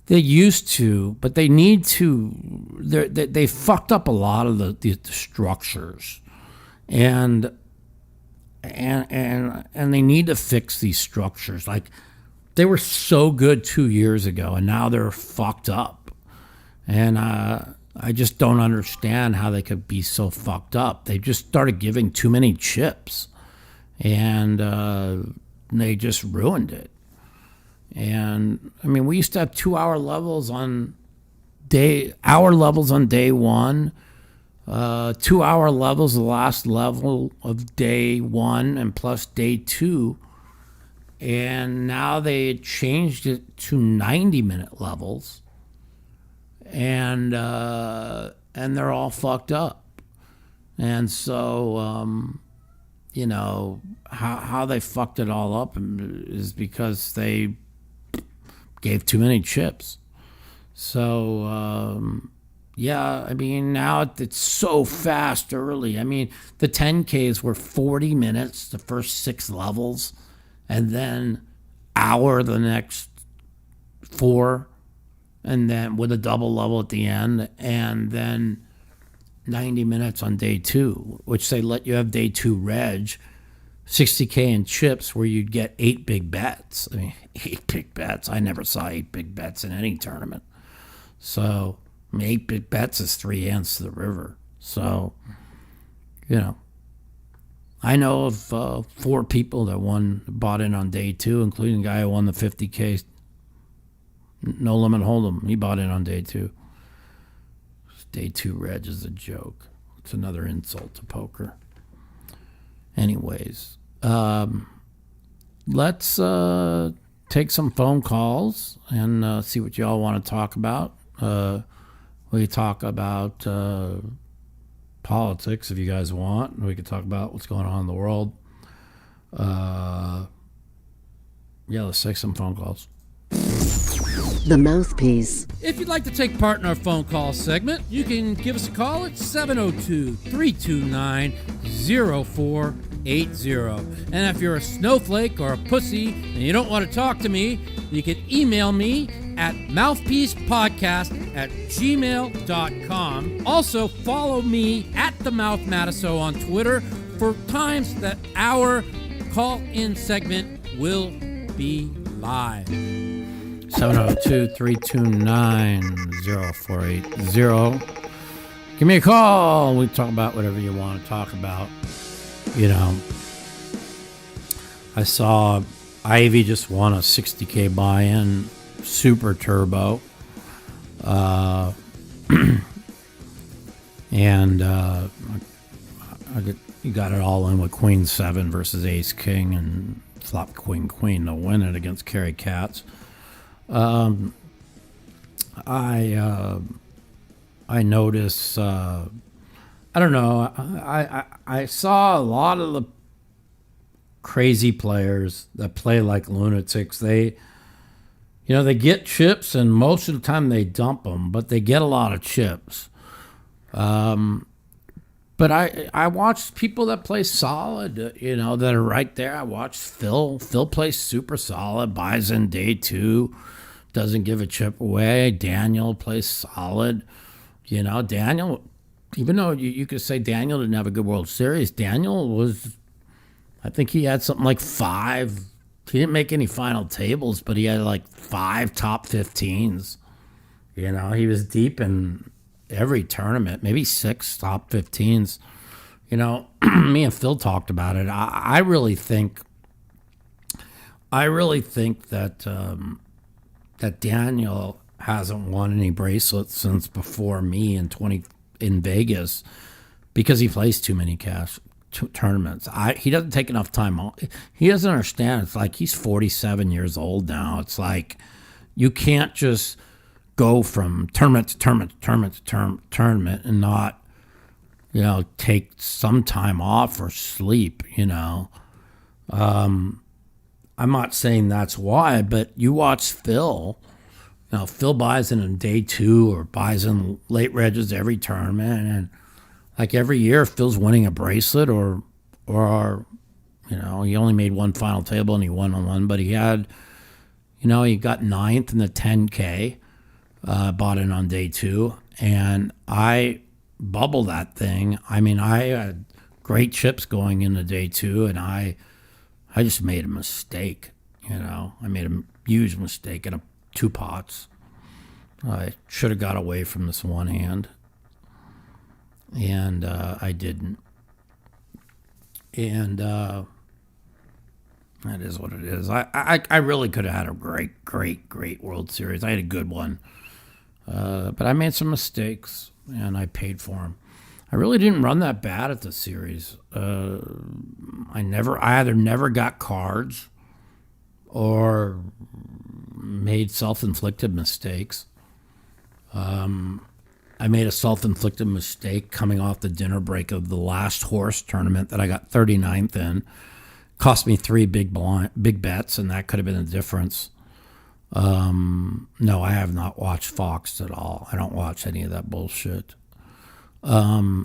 Speaker 2: they used to, but they need to, they fucked up a lot of the structures. And they need to fix these structures. Like, they were so good 2 years ago, and now they're fucked up. And I just don't understand how they could be so fucked up. They just started giving too many chips, and they just ruined it. And I mean, we used to have 2 hour levels on day 1. 2 hour levels, the last level of day 1 and plus day 2. And now they changed it to 90-minute levels. And they're all fucked up. And so, how they fucked it all up is because they gave too many chips. So, yeah, I mean, now it's so fast early. I mean, the 10Ks were 40 minutes, the first 6 levels, and then hour the next 4, and then with a double level at the end, and then 90 minutes on day 2, which they let you have day 2 reg, 60K in chips where you'd get 8 big bets. I mean, 8 big bets. I never saw 8 big bets in any tournament. So 8 big bets is 3 ants to the river. So, I know of 4 people that bought in on day 2, including the guy who won the 50K no limit hold'em. He bought in on day 2. Day 2 reg is a joke. It's another insult to poker. Anyways, let's take some phone calls and see what y'all want to talk about. We talk about politics if you guys want. We could talk about what's going on in the world. Yeah, let's take some phone calls.
Speaker 4: The Mouthpiece.
Speaker 2: If you'd like to take part in our phone call segment, you can give us a call at 702-329-0480. And if you're a snowflake or a pussy and you don't want to talk to me, you can email me at mouthpiecepodcast@gmail.com. Also, follow me at the Mouth Matiso on Twitter for times that our call-in segment will be live. 702-329-0480. Give me a call. We talk about whatever you want to talk about. I saw Ivy just won a 60K buy-in, super turbo. And you got it all in with Queen 7 versus Ace King and flop Queen to win it against Carrie Katz. I notice, I don't know, I saw a lot of the crazy players that play like lunatics. They get chips, and most of the time they dump them, but they get a lot of chips. But I watched people that play solid, that are right there. I watched Phil. Phil plays super solid, buys in day 2, doesn't give a chip away. Daniel plays solid. Daniel, even though you could say Daniel didn't have a good World Series, Daniel I think he had something like 5. He didn't make any final tables, but he had like 5 top 15s. He was deep in every tournament, maybe 6 top 15s. Me and Phil talked about it. I really think that that Daniel hasn't won any bracelets since before me in Vegas because he plays too many tournaments. He doesn't take enough time off. He doesn't understand. It's like he's 47 years old now. It's like you can't just go from tournament to tournament to tournament to tournament and not, take some time off or sleep, I'm not saying that's why, but you watch Phil. Phil buys in day 2 or buys in late regs every tournament, and like every year, Phil's winning a bracelet or he only made one final table and he won on one, but he had, he got ninth in the 10K, bought in on day 2, and I bubbled that thing. I mean, I had great chips going into day 2, and I just made a mistake. I made a huge mistake in 2 pots. I should have got away from this one hand, and I didn't. And that is what it is. I really could have had a great World Series. I had a good one, but I made some mistakes, and I paid for them. I really didn't run that bad at the series. I either never got cards or made self-inflicted mistakes. I made a self-inflicted mistake coming off the dinner break of the last horse tournament that I got 39th in. Cost me 3 big bets, and that could have been the difference. No, I have not watched Fox at all. I don't watch any of that bullshit. Yeah,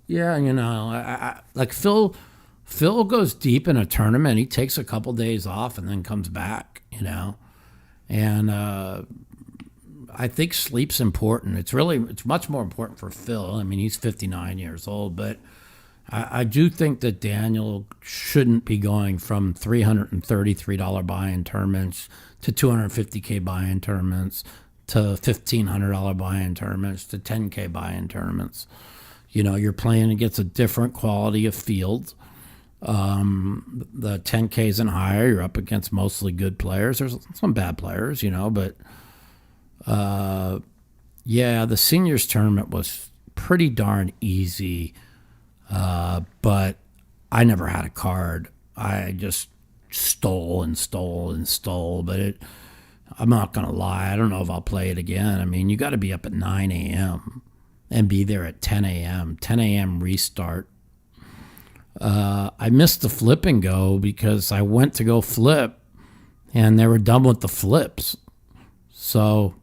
Speaker 2: I like Phil goes deep in a tournament. He takes a couple days off and then comes back, and I think sleep's important. It's much more important for Phil. I mean, he's 59 years old, but I do think that Daniel shouldn't be going from $333 buy-in tournaments to $250K buy-in tournaments to $1,500 buy-in tournaments to $10K buy-in tournaments. You're playing against a different quality of field. The 10Ks and higher, you're up against mostly good players. There's some bad players, but the seniors tournament was pretty darn easy. But I never had a card. I just stole. But I'm not going to lie. I don't know if I'll play it again. I mean, you got to be up at 9 a.m. and be there at 10 a.m. 10 a.m. restart. I missed the flip and go because I went to go flip and they were done with the flips. So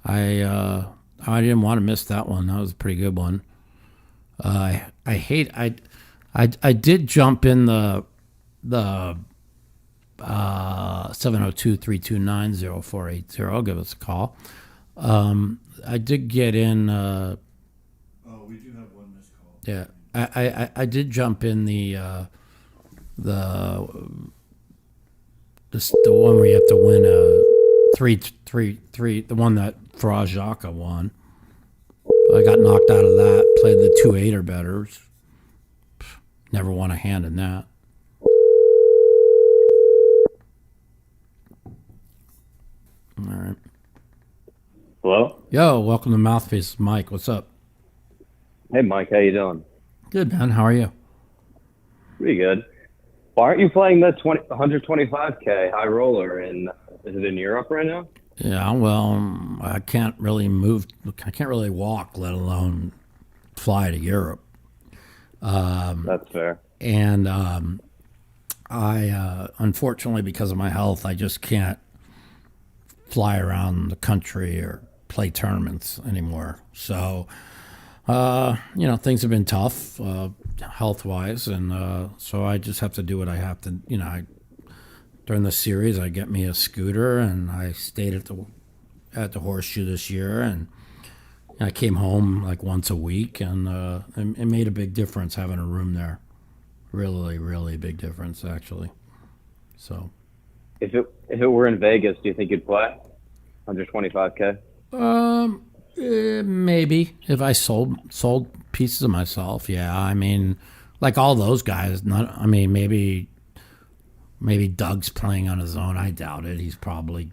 Speaker 2: I didn't want to miss that one. That was a pretty good one. I did jump in the 702-329-0480. Give us a call. I did get in.
Speaker 3: We do have one missed call.
Speaker 2: Yeah, I did jump in the one where you have to win a 3-3, the one that Farajaka won. I got knocked out of that. Played the 2-8 or better. Never won a hand in that. All right.
Speaker 5: Hello?
Speaker 2: Yo, welcome to Mouthpiece. Mike, what's up?
Speaker 5: Hey, Mike, how you doing?
Speaker 2: Good, man. How are you?
Speaker 5: Pretty good. Why aren't you playing the 125K high roller? Is it in Europe right now?
Speaker 2: Yeah, well, I can't really move. I can't really walk, let alone fly to Europe.
Speaker 5: That's fair.
Speaker 2: And I, unfortunately, because of my health, I just can't fly around the country or play tournaments anymore. So, things have been tough health-wise, and so I just have to do what I have to. During the series, I get me a scooter, and I stayed at the Horseshoe this year, and I came home like once a week, and it made a big difference having a room there. Really, really big difference, actually. So,
Speaker 5: if it were in Vegas, do you think you'd play 125K?
Speaker 2: Maybe if I sold pieces of myself. Yeah, I mean, like all those guys. Maybe Doug's playing on his own. I doubt it. He's probably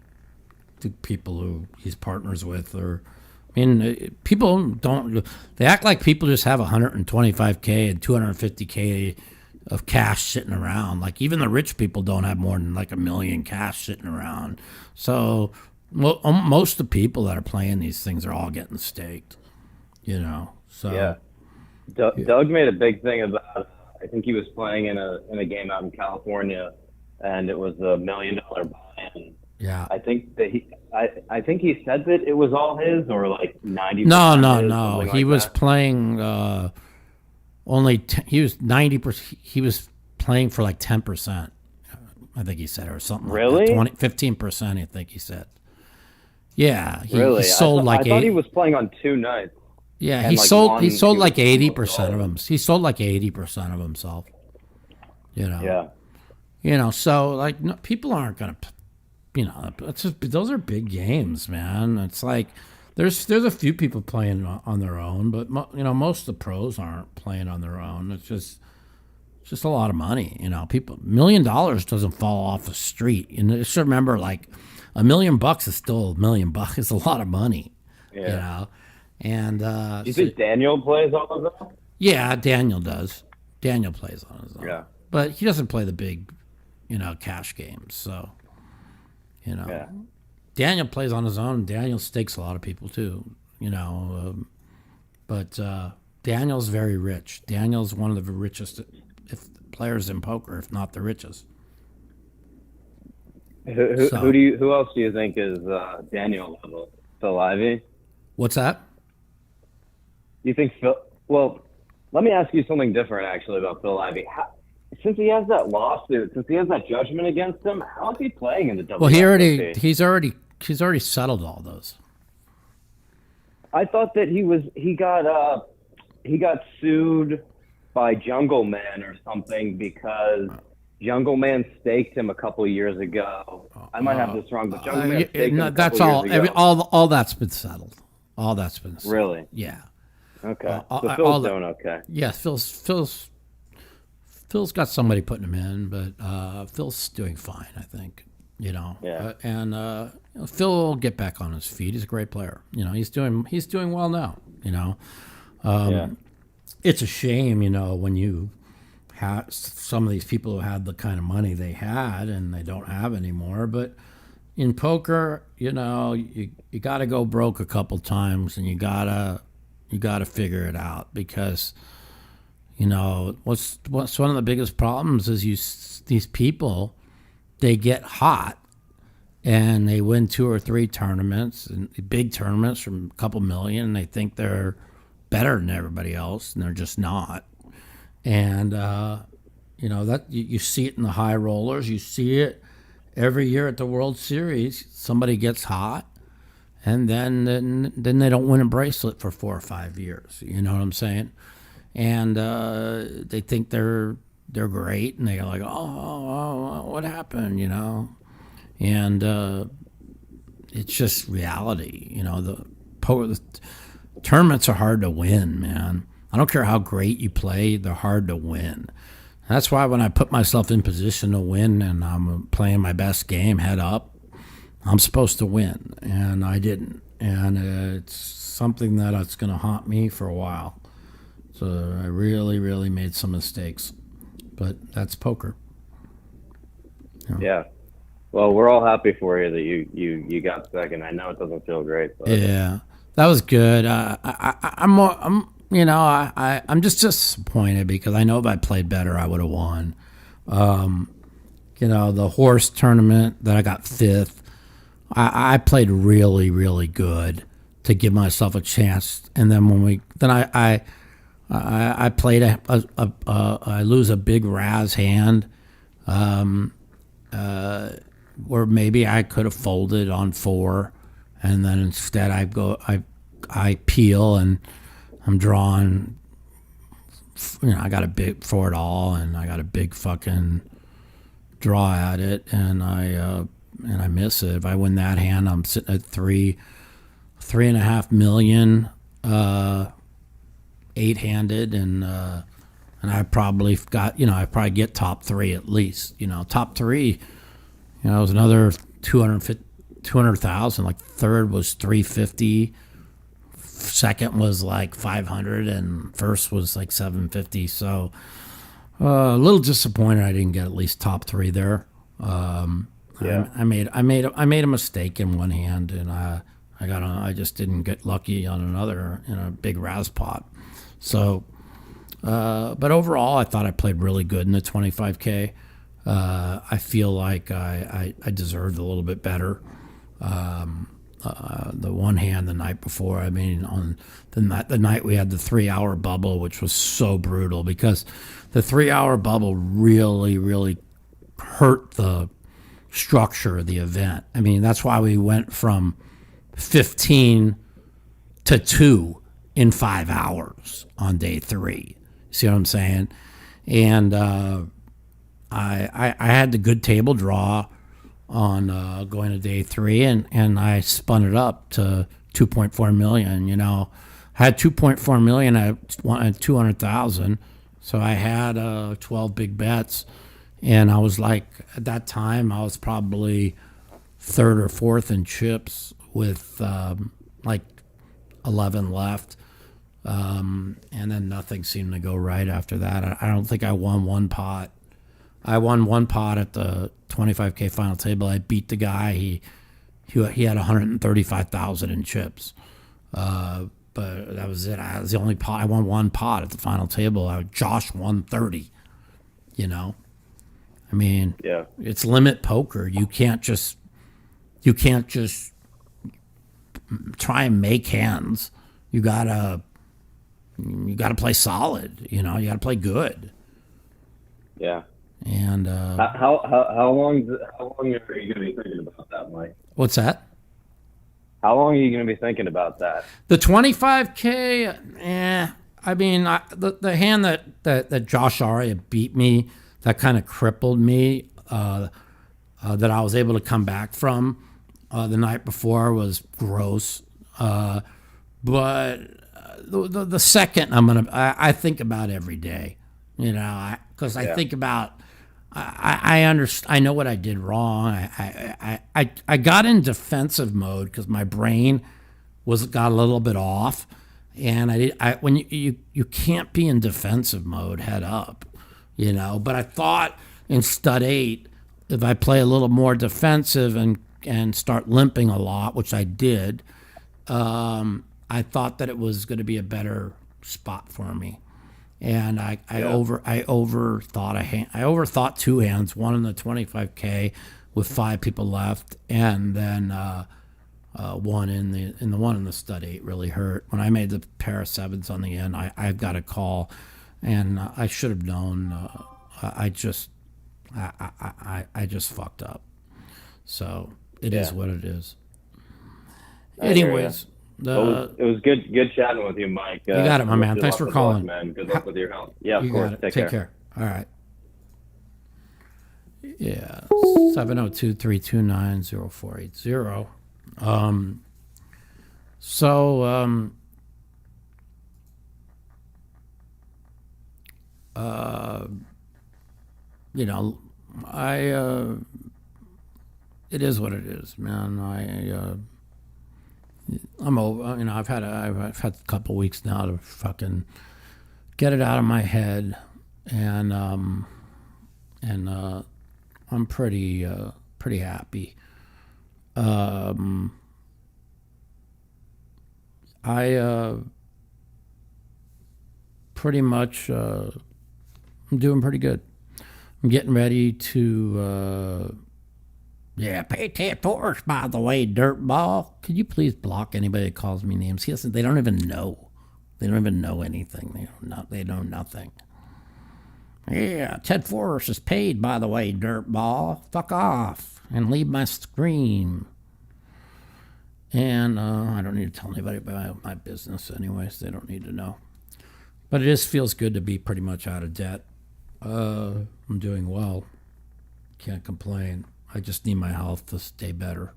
Speaker 2: the people who he's partners with, people don't. They act like people just have 125K and 250K of cash sitting around. Like even the rich people don't have more than like $1 million cash sitting around. So most of the people that are playing these things are all getting staked. So
Speaker 5: yeah. Doug made a big thing about. I think he was playing in a game out in California, and it was $1 million buy-in.
Speaker 2: Yeah.
Speaker 5: I think that I think he said that it was all his, or like 90%.
Speaker 2: No. He
Speaker 5: Like
Speaker 2: was
Speaker 5: that.
Speaker 2: playing he was 90%. He was playing for like 10%. I think he said, or something
Speaker 5: Really?
Speaker 2: like that. 15%, I think he said. Yeah, he
Speaker 5: Really?
Speaker 2: sold like
Speaker 5: I thought he
Speaker 2: eight.
Speaker 5: was playing on 2 nights.
Speaker 2: Yeah,
Speaker 5: And like one,
Speaker 2: he sold
Speaker 5: he was
Speaker 2: like 80%
Speaker 5: almost
Speaker 2: of
Speaker 5: all
Speaker 2: them. He sold like 80% of himself. You know.
Speaker 5: Yeah.
Speaker 2: So like no, people aren't gonna, those are big games, man. It's like there's a few people playing on their own, but most of the pros aren't playing on their own. It's just a lot of money. People $1 million doesn't fall off the street. Just remember, like $1 million is still $1 million. It's a lot of money.
Speaker 5: Yeah.
Speaker 2: And
Speaker 5: Do you think Daniel plays all of that?
Speaker 2: yeah, Daniel does. Daniel plays on his own.
Speaker 5: Yeah.
Speaker 2: But he doesn't play the big, cash games. So,
Speaker 5: Yeah.
Speaker 2: Daniel plays on his own. Daniel stakes a lot of people too, but Daniel's very rich. Daniel's one of the richest players in poker, if not the richest.
Speaker 5: Who else do you think is Daniel level? Phil Ivey?
Speaker 2: What's that?
Speaker 5: You think Phil? Well, let me ask you something different actually about Phil Ivey. Since he has that lawsuit, since he has that judgment against him, how is he playing in the WSOP?
Speaker 2: Well, he's already settled all those.
Speaker 5: I thought that he got sued by Jungle Man or something because Jungle Man staked him a couple years ago. I might have this wrong, but Jungle Man staked him a
Speaker 2: that's
Speaker 5: couple
Speaker 2: all.
Speaker 5: years ago.
Speaker 2: All that's been settled. All that's been settled.
Speaker 5: Really?
Speaker 2: Yeah.
Speaker 5: Okay. So Phil's doing okay.
Speaker 2: Yeah, Phil's got somebody putting him in, but Phil's doing fine, I think.
Speaker 5: Yeah.
Speaker 2: And Phil will get back on his feet. He's a great player. He's doing well now.
Speaker 5: Yeah.
Speaker 2: It's a shame, when you have some of these people who had the kind of money they had and they don't have anymore. But in poker, you got to go broke a couple times, and you gotta figure it out, because what's one of the biggest problems is these people, they get hot and they win 2 or 3 tournaments, and big tournaments from a couple million, and they think they're better than everybody else, and they're just not. And that you see it in the high rollers. You see it every year at the World Series. Somebody gets hot, and then they don't win a bracelet for 4 or 5 years. You know what I'm saying? And they think they're great, and they're like, oh, what happened? And it's just reality. The tournaments are hard to win, man. I don't care how great you play; they're hard to win. That's why when I put myself in position to win and I'm playing my best game head up, I'm supposed to win, and I didn't. And it's something that's going to haunt me for a while. So I really, really made some mistakes, but that's poker.
Speaker 5: Yeah. Well, we're all happy for you that you got second. I know it doesn't feel great, but
Speaker 2: Yeah, that was good. I'm just disappointed because I know if I played better, I would have won. The horse tournament that I got 5th, I played really, really good to give myself a chance. And then I played I lose a big Raz hand, where maybe I could have folded on 4, and then instead I peel and I'm drawing. I got a big for it all, and I got a big fucking draw at it, and I miss it. If I win that hand, I'm sitting at 3.5 million, 8-handed, and I probably got, I probably get top 3 at least. Top 3, it was another 200,000. Like third was 350, second was like 500, and first was like 750. So a little disappointed I didn't get at least top 3 there.
Speaker 5: Yeah.
Speaker 2: I made a mistake in one hand, and I just didn't get lucky on another in a big Raz pot. So, but overall, I thought I played really good in the 25K. I feel like I deserved a little bit better. The one hand the night before, I mean, on the night we had the 3 hour bubble, which was so brutal because the 3 hour bubble really hurt the structure of the event. I mean, that's why we went from 15 to 2 in 5 hours on day 3. See what I'm saying? And I had the good table draw on going to day 3, and I spun it up to 2.4 million. You know, I had 2.4 million. I wanted 200,000, so I had 12 big bets, and I was like, at that time, I was probably third or fourth in chips with like 11 left. And then nothing seemed to go right after that. I don't think I won one pot. I won one pot at the 25K final table. I beat the guy. He had 135,000 in chips. But that was it. I was the only pot. I won one pot at the final table. Josh won 30. You know, I mean,
Speaker 5: Yeah.
Speaker 2: it's limit poker. You can't just try and make hands. You gotta play solid. You know, you gotta play good.
Speaker 5: Yeah.
Speaker 2: And
Speaker 5: How long are you going to be thinking about that, Mike?
Speaker 2: what's that?
Speaker 5: How long are you going to be thinking about that?
Speaker 2: The 25K, I mean, the hand that Josh Aria beat me, that kind of crippled me, that I was able to come back from the night before was gross. But the second, I think about every day, you know, because I think about, I understand. I know what I did wrong. I got in defensive mode because my brain got a little bit off, and when you can't be in defensive mode head up, you know. But I thought in stud 8, if I play a little more defensive and start limping a lot, which I did, I thought that it was going to be a better spot for me. And I overthought a hand. I overthought 2 hands, one in the 25K with 5 people left, and then one in the one in the stud 8 really hurt. When I made the pair of 7s on the end, I got a call, and I should have known. I just fucked up. So it is what it is. Anyways.
Speaker 5: It was good chatting with you, Mike.
Speaker 2: You got it, my man. Thanks for calling.
Speaker 5: Man. Good luck with your health. Yeah, of course.
Speaker 2: Take care. All right. Yeah. 702-329-0480. You know, it is what it is, man. I'm over. You know, I've had a couple weeks now to fucking get it out of my head, and I'm pretty happy. I pretty much I'm doing pretty good. I'm getting ready to. Yeah, pay 10 for us, by the way, dirtball. Could you please block anybody that calls me names? They don't even know. They don't even know anything. They know nothing. Yeah, Ted Forrest is paid, by the way, dirtball. Fuck off and leave my screen. And I don't need to tell anybody about my business anyways. They don't need to know. But it feels good to be pretty much out of debt. I'm doing well. Can't complain. I just need my health to stay better.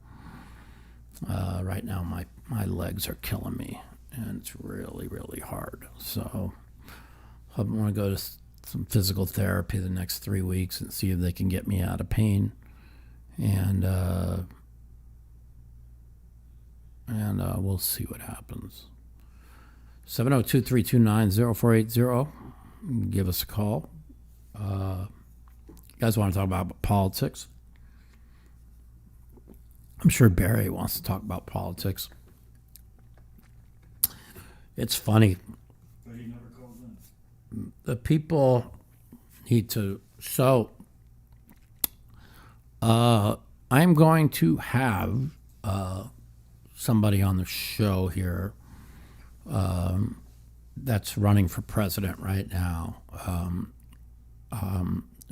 Speaker 2: Right now, my legs are killing me, and it's really, really hard. So I want to go to some physical therapy the next 3 weeks and see if they can get me out of pain. And we'll see what happens. 702-329-0480. Give us a call. You guys want to talk about politics? I'm sure Barry wants to talk about politics. It's funny.
Speaker 3: But he never calls in.
Speaker 2: The people need to. So I'm going to have somebody on the show here that's running for president right now,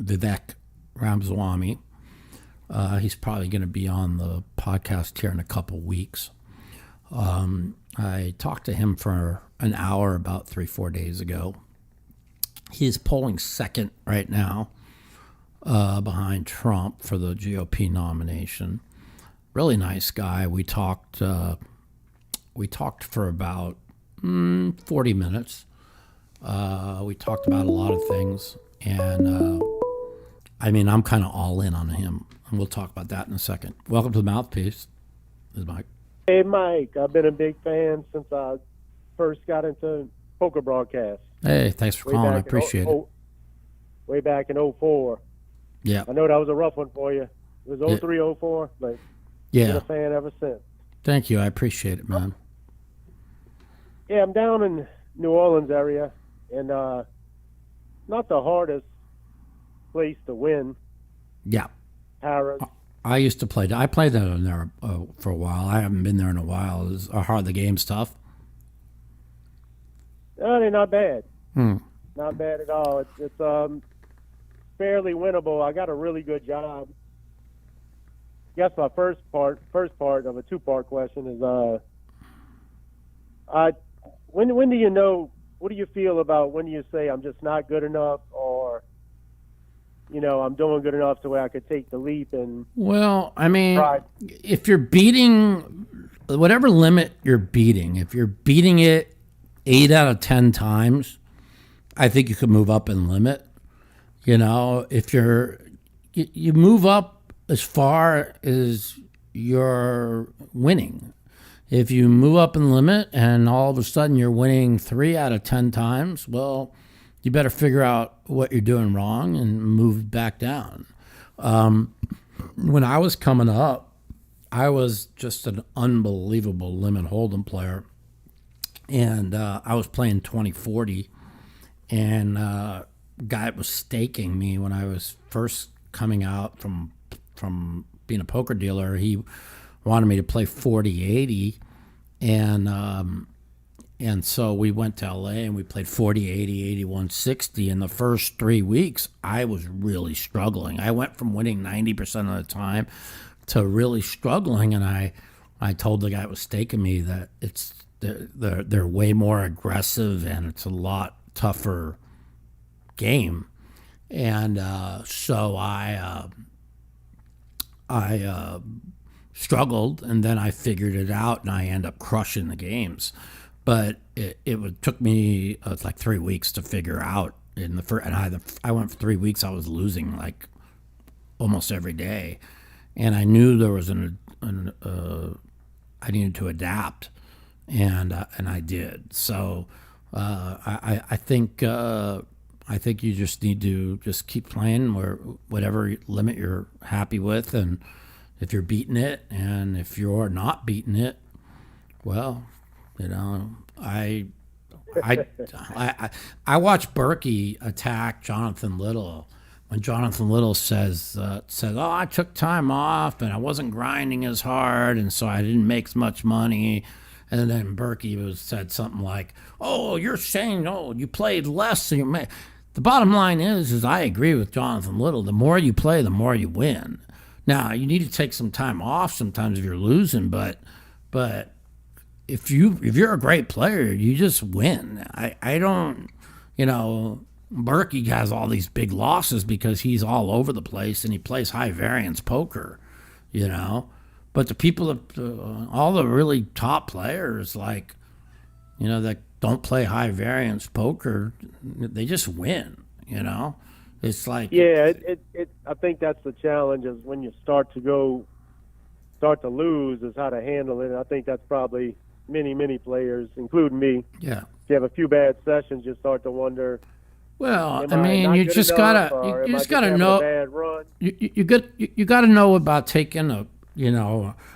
Speaker 2: Vivek Ramaswamy. He's probably going to be on the podcast here in a couple weeks. I talked to him for an hour about 3-4 days ago. He's polling second right now behind Trump for the GOP nomination. Really nice guy. We talked for about 40 minutes. We talked about a lot of things, and I'm kind of all in on him, and we'll talk about that in a second. Welcome to the Mouthpiece. This is Mike.
Speaker 6: Hey, Mike. I've been a big fan since I first got into poker broadcasts.
Speaker 2: Hey, thanks for calling. I appreciate it.
Speaker 6: Way back in 04.
Speaker 2: Yeah.
Speaker 6: I know that was a rough one for you. It was 03, 04, but
Speaker 2: yeah.
Speaker 6: Been a fan ever since.
Speaker 2: Thank you. I appreciate it, man.
Speaker 6: Yeah, I'm down in New Orleans area, and not the hardest place to win.
Speaker 2: Yeah.
Speaker 6: Harris.
Speaker 2: I used to play. I played that in there for a while. I haven't been there in a while. Is hard the game's tough?
Speaker 6: No, they're not bad. Not bad at all. It's fairly winnable. I got a really good job. I guess my first part of a two-part question is when do you know? What do you feel about when you say I'm just not good enough, or I'm doing good enough to where I could take the leap and?
Speaker 2: Well, if you're beating whatever limit you're beating, if you're beating it 8 out of 10 times, I think you could move up in limit. If you move up as far as you're winning. If you move up in limit and all of a sudden you're winning 3 out of 10 times, well, you better figure out what you're doing wrong and move back down. When I was coming up, I was just an unbelievable limit hold'em player. And I was playing 20-40, and a guy was staking me when I was first coming out from being a poker dealer. He wanted me to play 40-80, and so we went to LA and we played 40-80, 81-60. In the first 3 weeks, I was really struggling. I went from winning 90% of the time to really struggling, and I told the guy that was staking me that they're way more aggressive and it's a lot tougher game. And so I struggled, and then I figured it out, and I ended up crushing the games. But it took me like 3 weeks to figure out. In the first, and I went for 3 weeks. I was losing like almost every day, and I knew there was I needed to adapt, and I did. So I think you just need to just keep playing whatever limit you're happy with, and if you're beating it, and if you're not beating it, well, I watched Berkey attack Jonathan Little when Jonathan Little said, "Oh, I took time off and I wasn't grinding as hard, and so I didn't make as much money." And then Berkey said something like, "Oh, you're saying, you played less than you made." The bottom line is I agree with Jonathan Little. The more you play, the more you win. Now, you need to take some time off sometimes if you're losing, but if you're a great player, you just win. I don't, Berkey has all these big losses because he's all over the place and he plays high variance poker, But the people all the really top players, that don't play high variance poker, they just win, It's like,
Speaker 6: yeah, I think that's the challenge, is when you start to lose, is how to handle it. And I think that's probably many players, including me.
Speaker 2: Yeah.
Speaker 6: If you have a few bad sessions, you start to wonder.
Speaker 2: Well, you just gotta
Speaker 6: know.
Speaker 2: You gotta know about taking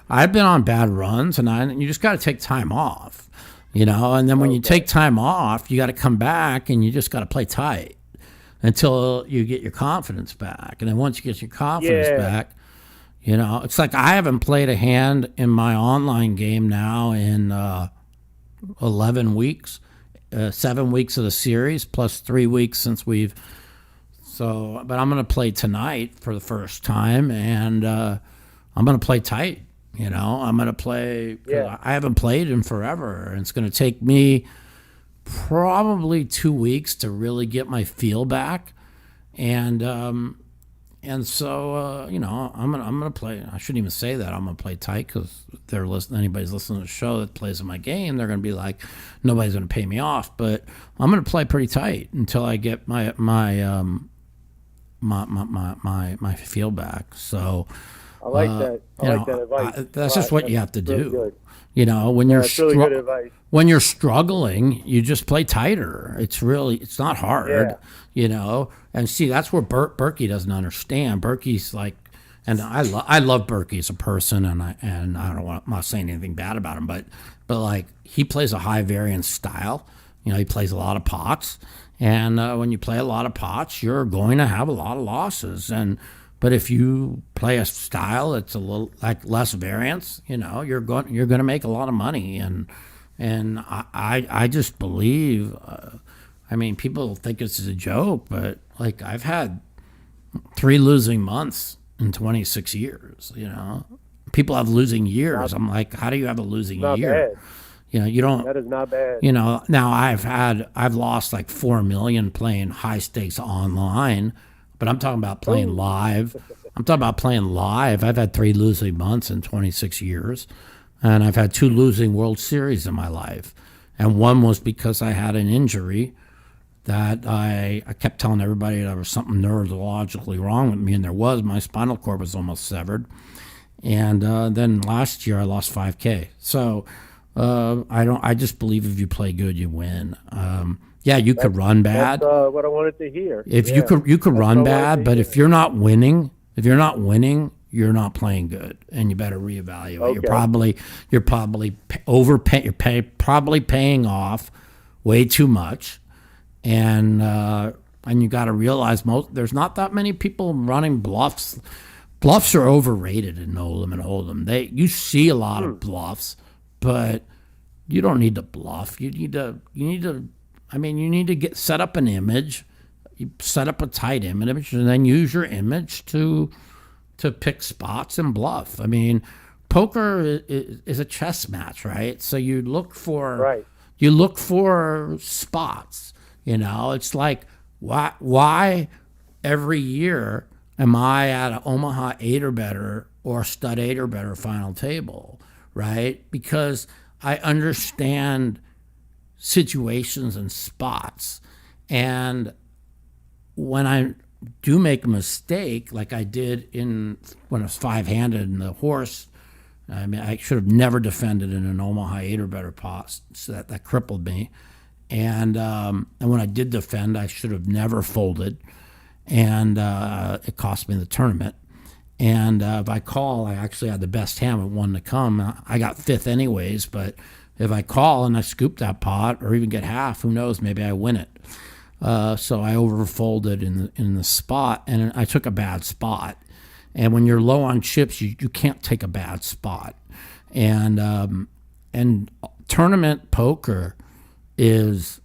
Speaker 2: I've been on bad runs, and you just gotta take time off, And then when you take time off, you got to come back, and you just got to play tight until you get your confidence back. And then once you get your confidence back, You know, it's like I haven't played a hand in my online game now in 11 weeks, 7 weeks of the series, plus 3 weeks since we've. So, but I'm going to play tonight for the first time, and I'm going to play tight. You know, I'm going to play.
Speaker 6: Yeah.
Speaker 2: I haven't played in forever, and it's going to take me probably 2 weeks to really get my feel back, and so you know, I'm gonna play. I shouldn't even say that. I'm gonna play tight because they're listening. Anybody's listening to the show that plays in my game, they're gonna be like, nobody's gonna pay me off. But I'm gonna play pretty tight until I get my feel back. So
Speaker 6: I like that. I like that advice.
Speaker 2: that's just what you have to
Speaker 6: really
Speaker 2: do.
Speaker 6: good.
Speaker 2: You know, when you're
Speaker 6: That's really good advice.
Speaker 2: when you're struggling, you just play tighter. It's not hard.
Speaker 6: Yeah.
Speaker 2: You know, and see, that's where Berkey doesn't understand. Berkey's like, and I love Berkey as a person, and I'm not saying anything bad about him, but like, he plays a high variance style. You know, he plays a lot of pots, and when you play a lot of pots, you're going to have a lot of losses. But if you play a style that's a little like less variance, you know, you're going to make a lot of money. And I just believe. I mean, people think this is a joke, but like, I've had 3 losing months in 26 years. You know, people have losing years. I'm like, how do you have a losing year?
Speaker 6: Bad.
Speaker 2: You know, you don't.
Speaker 6: That is not bad.
Speaker 2: You know, now I've lost like 4 million playing high stakes online, but I'm talking about playing live. I'm talking about playing live. I've had 3 losing months in 26 years, and I've had 2 losing World Series in my life, and one was because I had an injury that I kept telling everybody there was something neurologically wrong with me, and there was. My spinal cord was almost severed, and then last year I lost 5K. So I just believe if you play good, you win. Yeah, you could run bad.
Speaker 6: That's what I wanted to hear.
Speaker 2: If you could run bad, but if you're not winning, you're not playing good, and you better reevaluate.
Speaker 6: Okay.
Speaker 2: You're probably probably paying off way too much, and you got to realize there's not that many people running bluffs. Bluffs are overrated in no limit hold'em. You see a lot of bluffs, but you don't need to bluff. You need to set up an image. You set up a tight image, and then use your image to pick spots and bluff. I mean, poker is a chess match, right? So you look for spots. You know, it's like, why every year am I at an Omaha 8 or better or stud 8 or better final table, right? Because I understand situations and spots, and when I do make a mistake, like I did when I was 5-handed in the horse, I mean, I should have never defended in an Omaha 8 or better pot, so that crippled me. And when I did defend, I should have never folded, and it cost me the tournament. And if I call, I actually had the best hand with 1 to come. I got 5th anyways, but if I call and I scoop that pot or even get half, who knows? Maybe I win it. So I overfolded in the spot, and I took a bad spot. And when you're low on chips, you can't take a bad spot. And tournament poker is,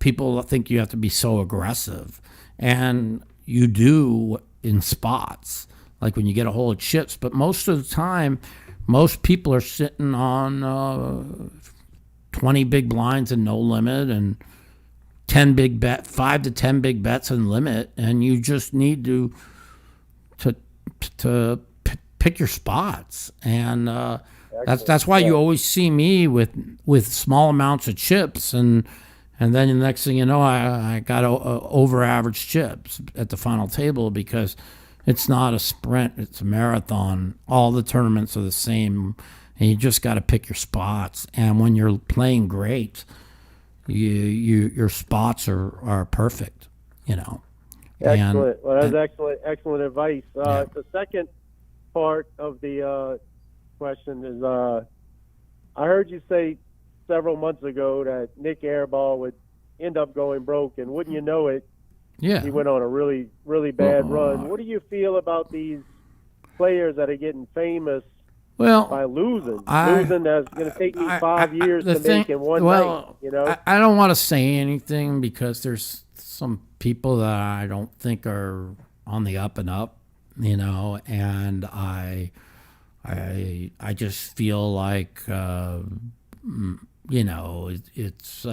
Speaker 2: people think you have to be so aggressive, and you do in spots, like when you get a hole of chips. But most of the time, most people are sitting on 20 big blinds and no limit, and 5 to 10 big bets and limit, and you just need to pick your spots. And that's why you always see me with small amounts of chips, and then the next thing you know, I got over average chips at the final table, because it's not a sprint, it's a marathon. All the tournaments are the same, and you just got to pick your spots. And when you're playing great, your spots are perfect, you know.
Speaker 6: Excellent. Well, that's excellent advice. The second part of the question is, I heard you say several months ago that Nick Airball would end up going broke, and wouldn't you know it,
Speaker 2: Yeah.
Speaker 6: he went on a really, really bad run. What do you feel about these players that are getting famous
Speaker 2: Well,
Speaker 6: by losing.
Speaker 2: I-
Speaker 6: Losing that's going to take me 5 years
Speaker 2: the
Speaker 6: to
Speaker 2: thing-
Speaker 6: make in one
Speaker 2: well,
Speaker 6: night. You know.
Speaker 2: I don't want to say anything because there's some people that I don't think are on the up and up, you know, and I just feel like, you know, it's.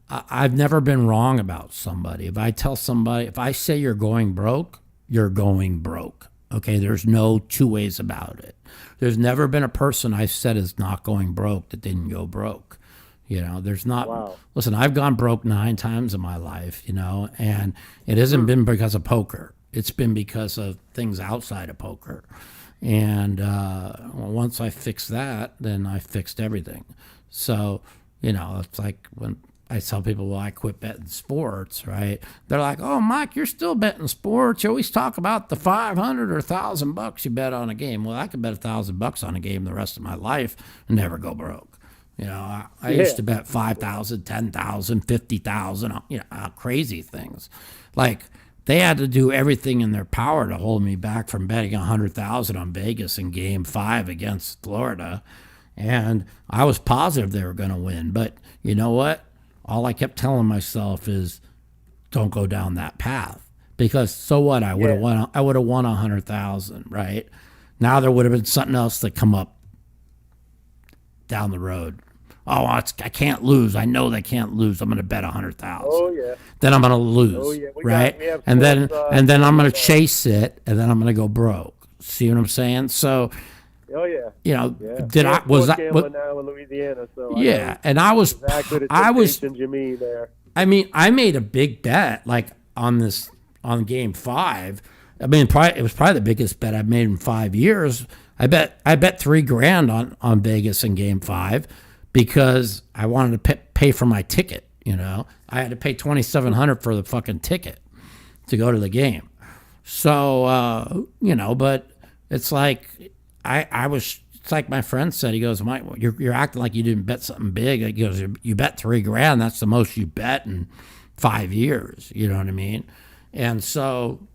Speaker 2: I've never been wrong about somebody. If I tell somebody, if I say you're going broke, you're going broke. Okay, there's no two ways about it. There's never been a person I've said is not going broke that didn't go broke. You know, there's not.
Speaker 6: Wow.
Speaker 2: Listen, I've gone broke 9 times in my life, you know, and it hasn't been because of poker. It's been because of things outside of poker. And once I fixed that, then I fixed everything. So, you know, it's like when I tell people, well, I quit betting sports, right? They're like, oh, Mike, you're still betting sports. You always talk about the $500 or $1,000 you bet on a game. Well, I could bet $1,000 on a game the rest of my life and never go broke. You know, I used to bet 5,000, 10,000, 50,000, you know, crazy things. Like, they had to do everything in their power to hold me back from betting 100,000 on Vegas in Game 5 against Florida. And I was positive they were going to win. But you know what? All I kept telling myself is, don't go down that path. Because so what? I would have won. I would have won 100,000, right? Now there would have been something else that come up down the road. Oh, I can't lose. I know they can't lose. I'm going to bet 100,000.
Speaker 6: Oh yeah.
Speaker 2: Then I'm going to lose,
Speaker 6: Oh, yeah.
Speaker 2: right?
Speaker 6: We have
Speaker 2: and then
Speaker 6: sports,
Speaker 2: and then I'm going to chase it, and then I'm going to go broke. See what I'm saying? So,
Speaker 6: Oh yeah.
Speaker 2: you know,
Speaker 6: Yeah.
Speaker 2: did I was that?
Speaker 6: gambling now in Louisiana? So
Speaker 2: Yeah, and I was
Speaker 6: exactly the
Speaker 2: I was
Speaker 6: temptations you mean there.
Speaker 2: I mean, I made a big bet like on Game 5. I mean, it was probably the biggest bet I've made in 5 years. I bet $3,000 on Vegas in Game 5 because I wanted to pay for my ticket. You know, I had to pay $2,700 for the fucking ticket to go to the game. So you know, but it's like I was. It's like my friend said. He goes, Mike, you're acting like you didn't bet something big. He goes, you bet $3,000. That's the most you bet in 5 years. You know what I mean? And so,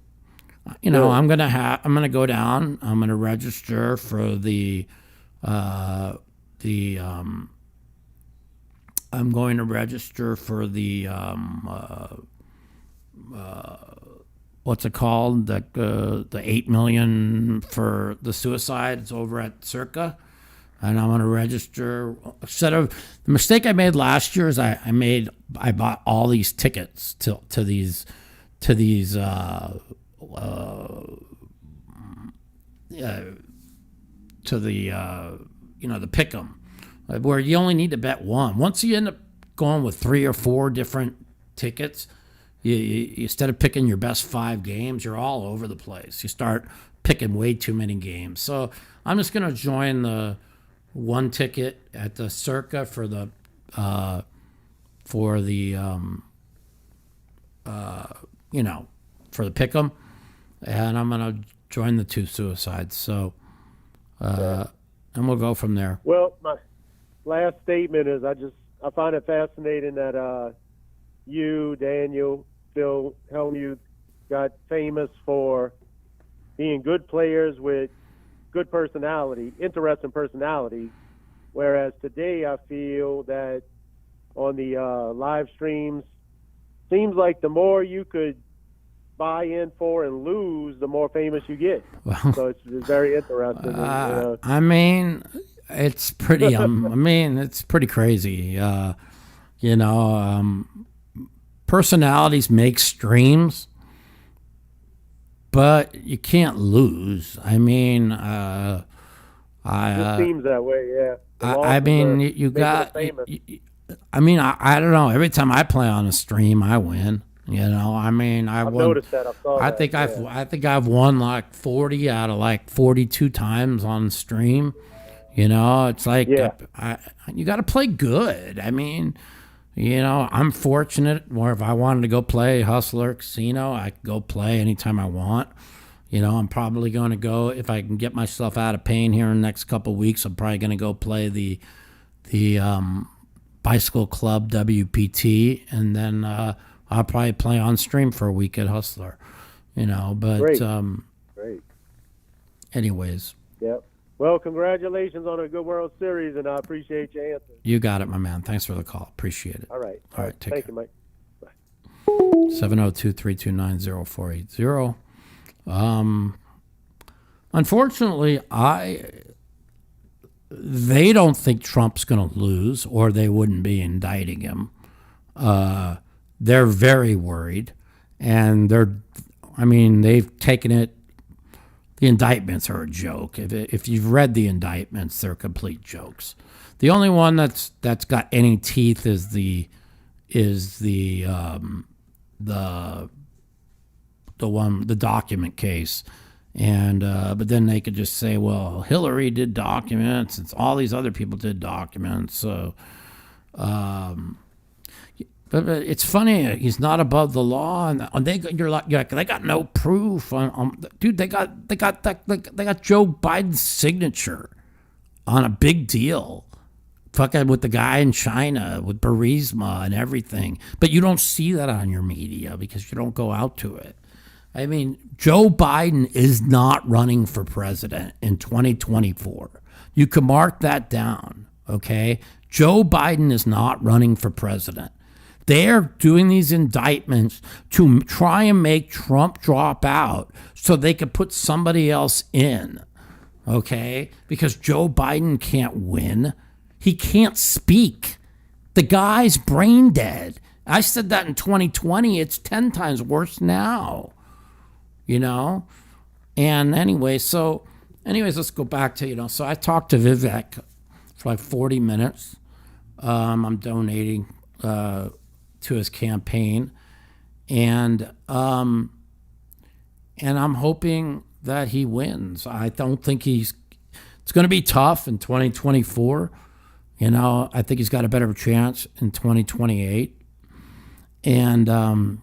Speaker 2: you know, I'm gonna go down. I'm gonna register for I'm going to register for the what's it called? The 8 million for the suicides over at Circa, and I'm going to register. Instead of the mistake I made last year is I bought all these tickets to these the pick'em, where you only need to bet one. Once you end up going with 3 or 4 different tickets, you instead of picking your best 5 games, you're all over the place. You start picking way too many games. So I'm just going to join the one ticket at the Circa for the pick'em, and I'm going to join the 2 suicides. So, and we'll go from there.
Speaker 6: Well, my last statement is I find it fascinating that you, Daniel, Phil Hellmuth, got famous for being good players with good personality, interesting personality, whereas today I feel that on the live streams, seems like the more you could buy in for and lose, the more famous you get.
Speaker 2: Well,
Speaker 6: So it's very interesting.
Speaker 2: I mean, it's pretty. It's pretty crazy. Personalities make streams, but you can't lose. I mean,
Speaker 6: it seems that way, yeah.
Speaker 2: I mean, you got. I mean, I don't know. Every time I play on a stream, I win. You know, I mean,
Speaker 6: I've noticed that.
Speaker 2: I think I've won like 40 out of like 42 times on stream. You know, it's like you got to play good. I mean, you know, I'm fortunate where if I wanted to go play Hustler Casino, I could go play anytime I want. You know, I'm probably going to go if I can get myself out of pain here in the next couple of weeks. I'm probably going to go play the Bicycle Club WPT, and then I'll probably play on stream for a week at Hustler. You know, but
Speaker 6: Great.
Speaker 2: Great. anyways,
Speaker 6: Yep. Well, congratulations on a good World Series, and I appreciate your answer.
Speaker 2: you got it, my man. Thanks for the call. Appreciate it.
Speaker 6: All right.
Speaker 2: All right, take
Speaker 6: Thank
Speaker 2: care.
Speaker 6: you, Mike.
Speaker 2: 702-329-0480. Unfortunately, they don't think Trump's going to lose, or they wouldn't be indicting him. They're very worried, and they've taken it. The indictments are a joke. If you've read the indictments, they're complete jokes. The only one that's got any teeth is the document case. And but then they could just say, well, Hillary did documents, and all these other people did documents. So, but it's funny. He's not above the law, and they got no proof. Dude, they got Joe Biden's signature on a big deal, fucking with the guy in China with Burisma and everything. But you don't see that on your media because you don't go out to it. I mean, Joe Biden is not running for president in 2024. You can mark that down, okay? Joe Biden is not running for president. They're doing these indictments to try and make Trump drop out so they could put somebody else in, okay? Because Joe Biden can't win. He can't speak. The guy's brain dead. I said that in 2020. It's 10 times worse now. You know? And anyways, let's go back to, so I talked to Vivek for like 40 minutes. I'm donating to his campaign. And I'm hoping that he wins. I don't think it's going to be tough in 2024. I think he's got a better chance in 2028. And,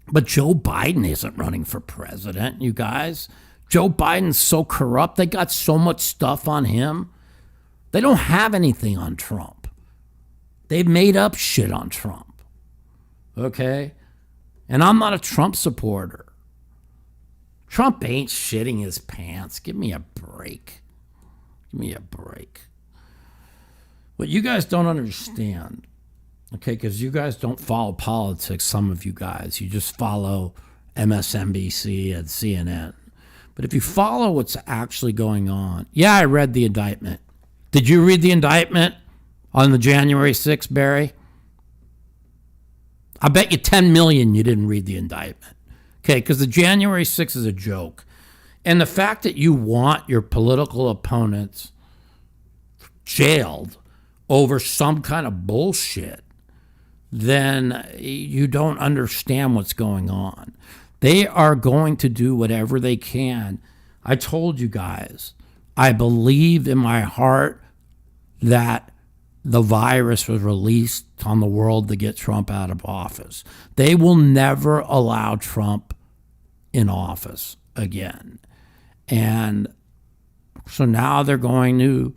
Speaker 2: but Joe Biden isn't running for president, you guys. Joe Biden's so corrupt. They got so much stuff on him. They don't have anything on Trump. They've made up shit on Trump. Okay? And I'm not a Trump supporter. Trump ain't shitting his pants. Give me a break. Give me a break. What you guys don't understand, okay, because you guys don't follow politics, some of you guys. You just follow MSNBC and CNN. But if you follow what's actually going on, yeah, I read the indictment. Did you read the indictment on the January 6th, Barry? I bet you 10 million you didn't read the indictment. Okay, because the January 6th is a joke. And the fact that you want your political opponents jailed over some kind of bullshit, then you don't understand what's going on. They are going to do whatever they can. I told you guys, I believe in my heart that the virus was released on the world to get Trump out of office. They will never allow Trump in office again. And so now they're going to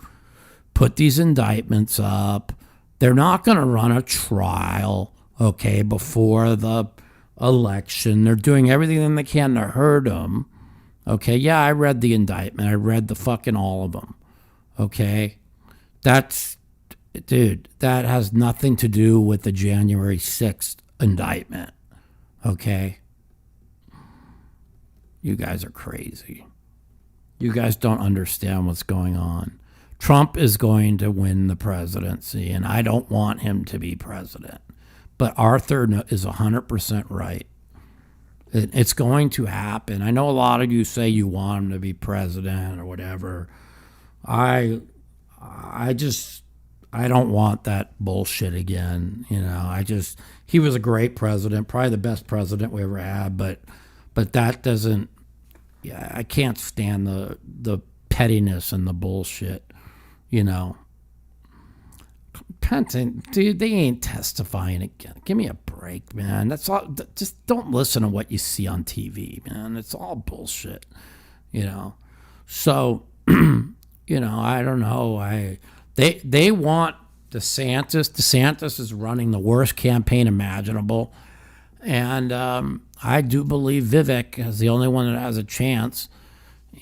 Speaker 2: put these indictments up. They're not going to run a trial, okay, before the election. They're doing everything they can to hurt him. Okay, yeah, I read the indictment. I read the fucking all of them. Okay? Dude, that has nothing to do with the January 6th indictment. Okay? You guys are crazy. You guys don't understand what's going on. Trump is going to win the presidency, and I don't want him to be president. But Arthur is 100% right. It's going to happen. I know a lot of you say you want him to be president or whatever. I don't want that bullshit again. He was a great president, probably the best president we ever had, but that doesn't, I can't stand the pettiness and the bullshit. Penton, dude, they ain't testifying again. Give me a break, man. That's all. Just don't listen to what you see on TV, man. It's all bullshit, So, I don't know. They want DeSantis. DeSantis is running the worst campaign imaginable, and I do believe Vivek is the only one that has a chance.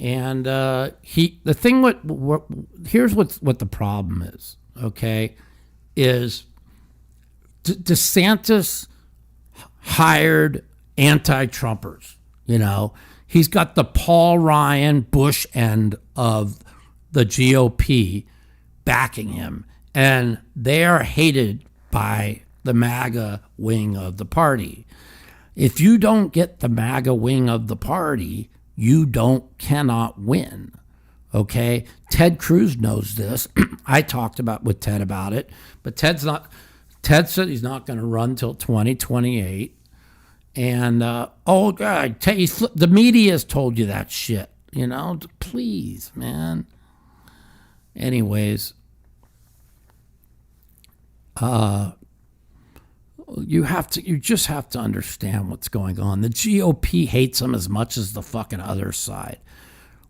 Speaker 2: And here's what the problem is, okay, is DeSantis hired anti-Trumpers, He's got the Paul Ryan Bush end of the GOP backing him, and they are hated by the MAGA wing of the party. If you don't get the MAGA wing of the party, you cannot win. Okay? Ted Cruz knows this. I talked with Ted about it, but Ted said he's not going to run till 2028. And God, the media has told you that shit. Please, man. Anyways, you just have to understand what's going on. The GOP hates them as much as the fucking other side.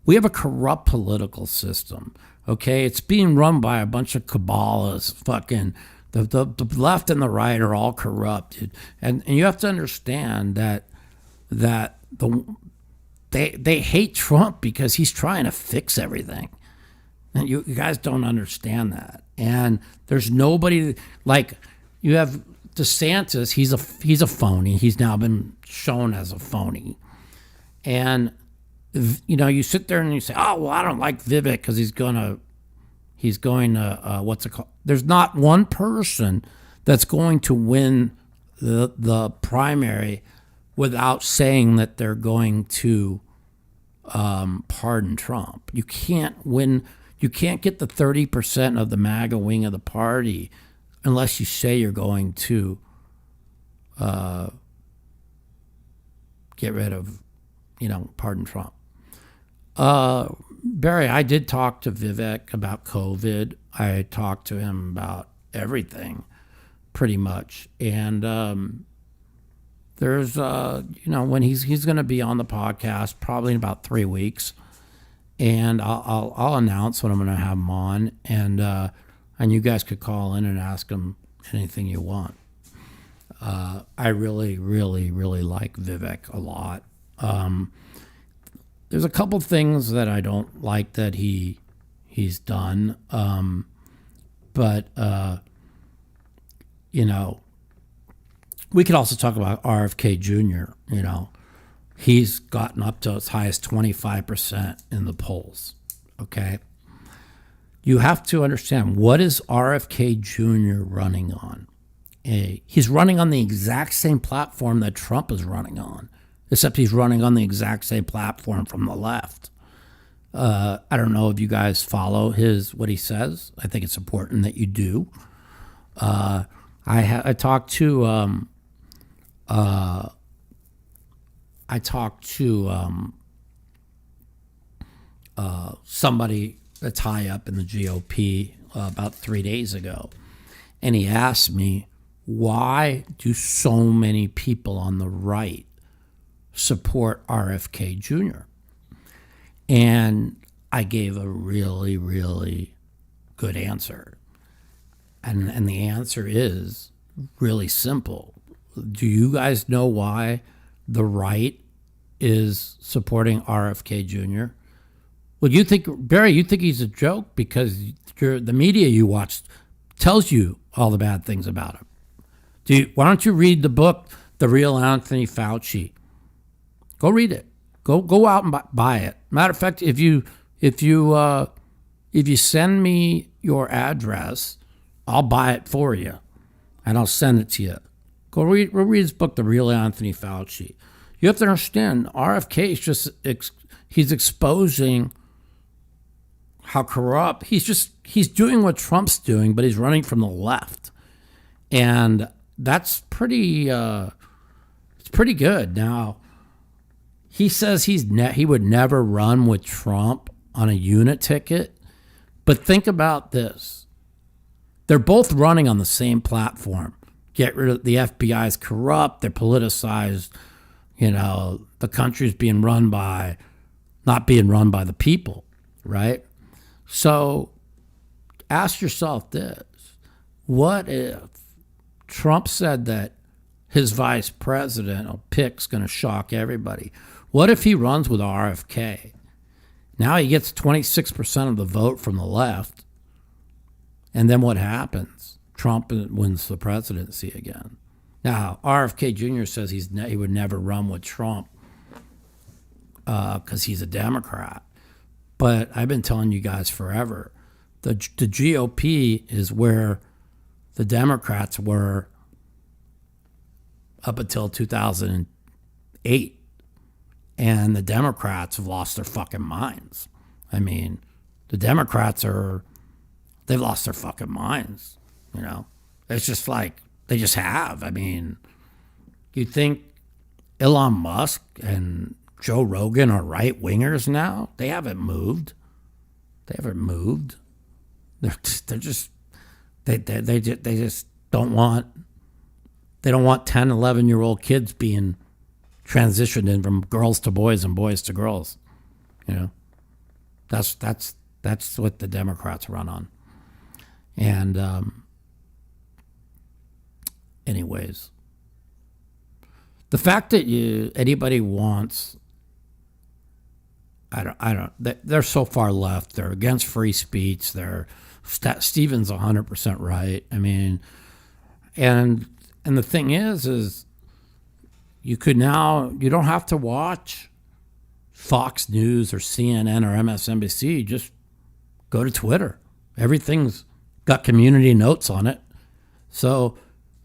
Speaker 2: We have a corrupt political system. Okay, it's being run by a bunch of cabalists. Fucking the left and the right are all corrupted, and you have to understand that they hate Trump because he's trying to fix everything. And you guys don't understand that. And there's nobody like you have DeSantis. He's a phony. He's now been shown as a phony. And you sit there and you say, "Oh, well, I don't like Vivek because he's going to what's it called?" There's not one person that's going to win the primary without saying that they're going to pardon Trump. You can't win. You can't get the 30% of the MAGA wing of the party unless you say you're going to get rid of, pardon Trump. Barry, I did talk to Vivek about COVID. I talked to him about everything, pretty much. And there's, when he's going to be on the podcast probably in about 3 weeks, and I'll announce when I'm going to have him on, and you guys could call in and ask him anything you want. I really, really, really like Vivek a lot. There's a couple things that I don't like that he's done, but we could also talk about RFK Jr. He's gotten up to as high as 25% in the polls. Okay, you have to understand, what is RFK Jr. running on? He's running on the exact same platform that Trump is running on, except he's running on the exact same platform from the left. I don't know if you guys follow what he says. I think it's important that you do. I talked to somebody that's high up in the GOP about 3 days ago, and he asked me, why do so many people on the right support RFK Jr.? And I gave a really, really good answer. And the answer is really simple. Do you guys know why the right is supporting RFK Jr.? Well, Barry, you think he's a joke because the media you watch tells you all the bad things about him. Why don't you read the book, The Real Anthony Fauci? Go read it. Go out and buy it. Matter of fact, if you send me your address, I'll buy it for you, and I'll send it to you. Go read his book, The Real Anthony Fauci. You have to understand, RFK is he's exposing how corrupt he's doing what Trump's doing, but he's running from the left, and that's pretty. It's pretty good. Now, he says he would never run with Trump on a unit ticket, but think about this: they're both running on the same platform. Get rid of the FBI is corrupt. They're politicized. The country's not being run by the people, right? So ask yourself this: what if Trump said that his vice president pick's going to shock everybody? What if he runs with RFK Now he gets 26% of the vote from the left. And then what happens? Trump wins the presidency again. Now, RFK Jr. says he would never run with Trump because he's a Democrat. But I've been telling you guys forever, the GOP is where the Democrats were up until 2008. And the Democrats have lost their fucking minds. I mean, the Democrats they've lost their fucking minds, you know? It's just like, they just have. I mean, you think Elon Musk and Joe Rogan are right-wingers now? They haven't moved. They haven't moved. They just don't want 10, 11-year-old kids being transitioned in from girls to boys and boys to girls. You know, that's what the Democrats run on. And anyways, the fact that anybody wants, they're so far left. They're against free speech. Stephen's 100% right. I mean, and the thing is you don't have to watch Fox News or CNN or MSNBC. Just go to Twitter. Everything's got community notes on it. So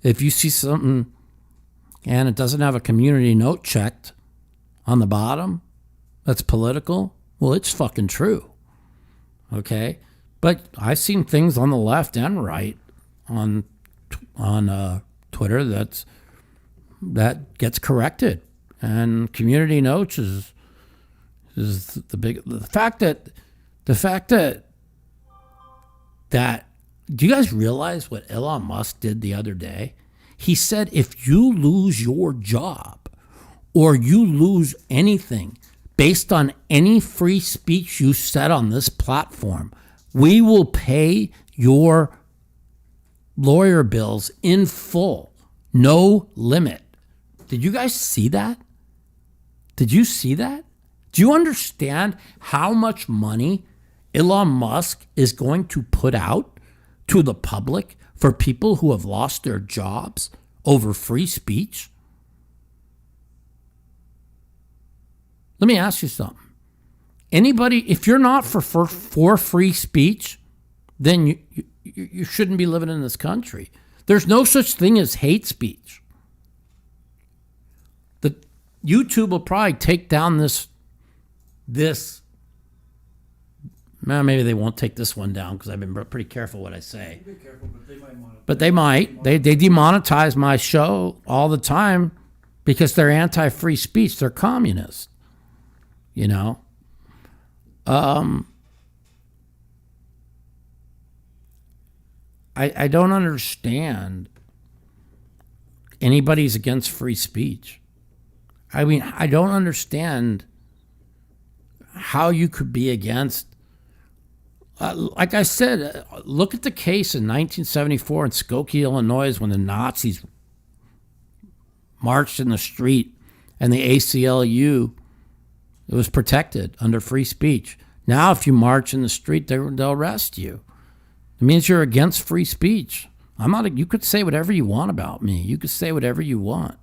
Speaker 2: if you see something and it doesn't have a community note checked on the bottom that's political, well, it's fucking true. Okay? But I've seen things on the left and right on Twitter that gets corrected, and community notes is the fact that do you guys realize what Elon Musk did the other day? He said, if you lose your job or you lose anything based on any free speech you said on this platform, we will pay your lawyer bills in full, no limit. Did you guys see that? Did you see that? Do you understand how much money Elon Musk is going to put out to the public for people who have lost their jobs over free speech? Let me ask you something. Anybody, if you're not for free speech, then you shouldn't be living in this country. There's no such thing as hate speech. YouTube will probably take down this. Maybe they won't take this one down because I've been pretty careful what I say.
Speaker 3: Be careful, but they might want to.
Speaker 2: But they might. They demonetize my show all the time because they're anti-free speech. They're communists. You know? I don't understand anybody's against free speech. I mean, I don't understand how you could be against. Like I said, look at the case in 1974 in Skokie, Illinois, when the Nazis marched in the street and the ACLU, it was protected under free speech. Now, if you march in the street, they'll arrest you. It means you're against free speech. You could say whatever you want about me. You could say whatever you want.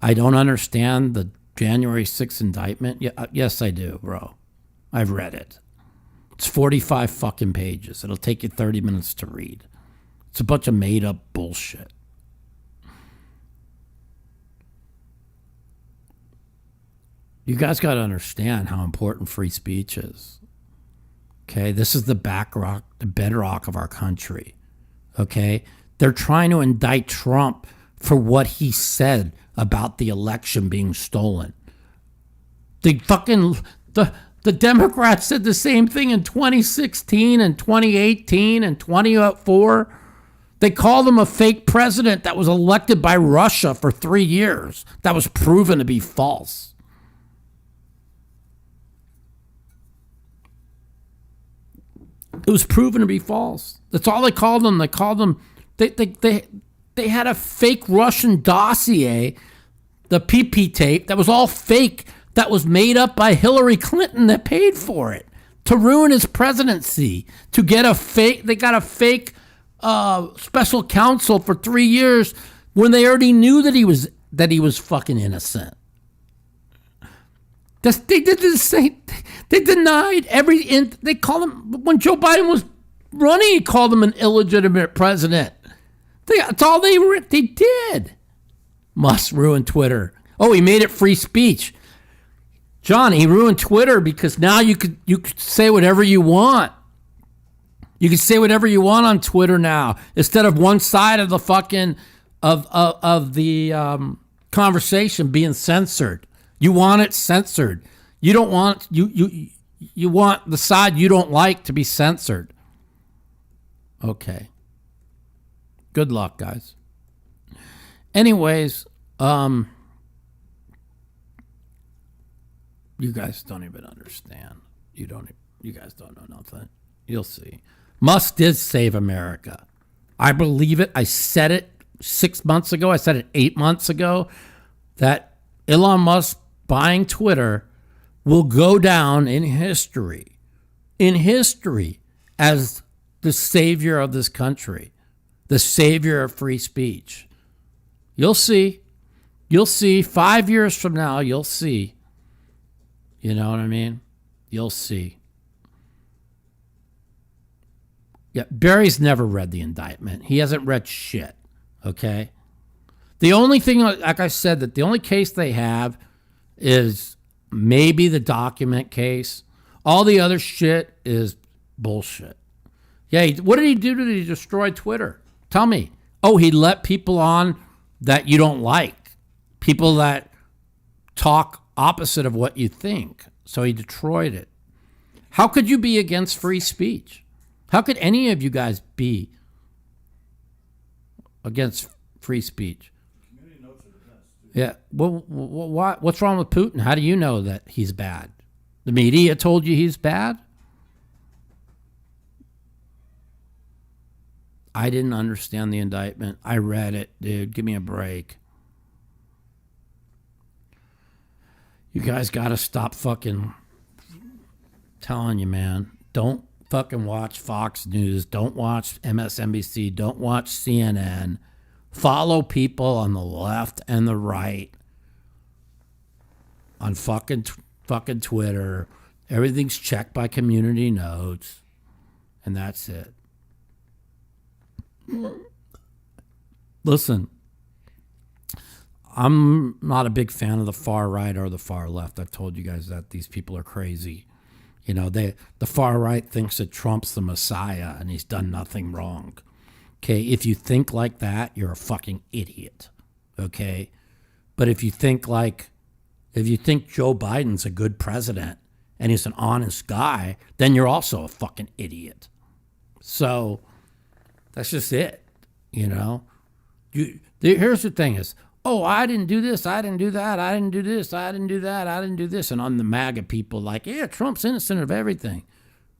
Speaker 2: I don't understand the January 6th indictment. Yeah, yes, I do, bro. I've read it. It's 45 fucking pages. It'll take you 30 minutes to read. It's a bunch of made up bullshit. You guys got to understand how important free speech is. Okay, this is the bedrock of our country. Okay, they're trying to indict Trump for what he said about the election being stolen. The Democrats said the same thing in 2016 and 2018 and 2004. They called him a fake president that was elected by Russia for 3 years. That was proven to be false. It was proven to be false. That's all they called him. They called him. They had a fake Russian dossier, the PP tape, that was all fake. that was made up by Hillary Clinton that paid for it to ruin his presidency, to get a fake. They got a fake special counsel for 3 years when they already knew that he was fucking innocent. They did the same. They denied they called him, when Joe Biden was running, he called him an illegitimate president. That's all they did. Musk ruined Twitter. Oh, he made it free speech. John, he ruined Twitter because now you could say whatever you want. You can say whatever you want on Twitter now, instead of one side of the fucking of the conversation being censored. You want it censored. You don't want you want the side you don't like to be censored. Okay. Good luck, guys. Anyways, you guys don't even understand. You guys don't know nothing. You'll see. Musk did save America. I believe it. I said it 6 months ago. I said it 8 months ago, that Elon Musk buying Twitter will go down in history as the savior of this country, the savior of free speech. You'll see. You'll see. 5 years from now, you'll see. You know what I mean? You'll see. Yeah, Barry's never read the indictment. He hasn't read shit, okay? The only thing, like I said, that the only case they have is maybe the document case. All the other shit is bullshit. Yeah, what did he do to destroy Twitter? Tell me. Oh, he let people on that you don't like. People that talk opposite of what you think. So he destroyed it. How could you be against free speech? How could any of you guys be against free speech?
Speaker 3: Community notes are the best, too.
Speaker 2: Yeah. Well, what's wrong with Putin? How do you know that he's bad? The media told you he's bad? I didn't understand the indictment. I read it, dude. Give me a break. You guys got to stop fucking telling you, man. Don't fucking watch Fox News. Don't watch MSNBC. Don't watch CNN. Follow people on the left and the right on fucking Twitter. Everything's checked by community notes, and that's it. Listen, I'm not a big fan of the far right or the far left. I've told you guys that these people are crazy. You know, the far right thinks that Trump's the Messiah and he's done nothing wrong. Okay, if you think like that, you're a fucking idiot. Okay, but if you think Joe Biden's a good president and he's an honest guy, then you're also a fucking idiot. So that's just it. You know, here's the thing is, oh, I didn't do this, I didn't do that, I didn't do this, I didn't do that, I didn't do this. And on the MAGA people like, yeah, Trump's innocent of everything.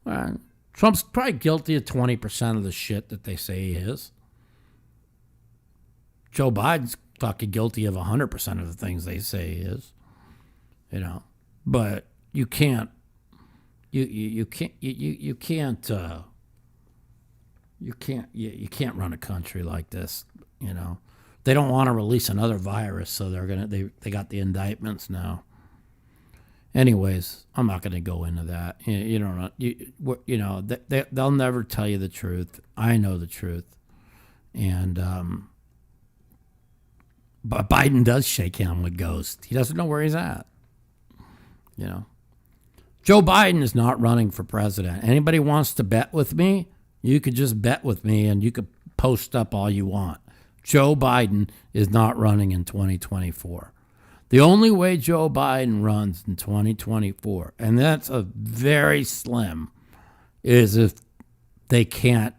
Speaker 2: Well, Trump's probably guilty of 20% of the shit that they say he is. Joe Biden's fucking guilty of 100% of the things they say he is. You know, but you can't run a country like this, you know. They don't want to release another virus, so they got the indictments now. Anyways, I'm not going to go into that. They'll never tell you the truth. I know the truth, and but Biden does shake hands with ghosts. He doesn't know where he's at. You know, Joe Biden is not running for president. Anybody wants to bet with me? You could just bet with me, and you could post up all you want. Joe Biden is not running in 2024. The only way Joe Biden runs in 2024, and that's a very slim, is if they can't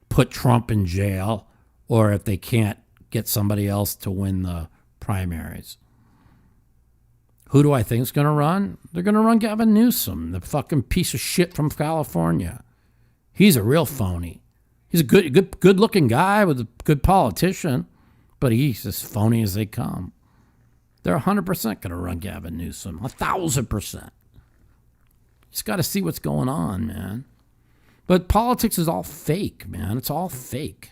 Speaker 2: put Trump in jail or if they can't get somebody else to win the primaries. Who do I think is going to run? They're going to run Gavin Newsom, the fucking piece of shit from California. He's a real phony. He's a good-looking guy with a good politician, but he's as phony as they come. They're 100% going to run Gavin Newsom. 1,000%. Just got to see what's going on, man. But politics is all fake, man. It's all fake.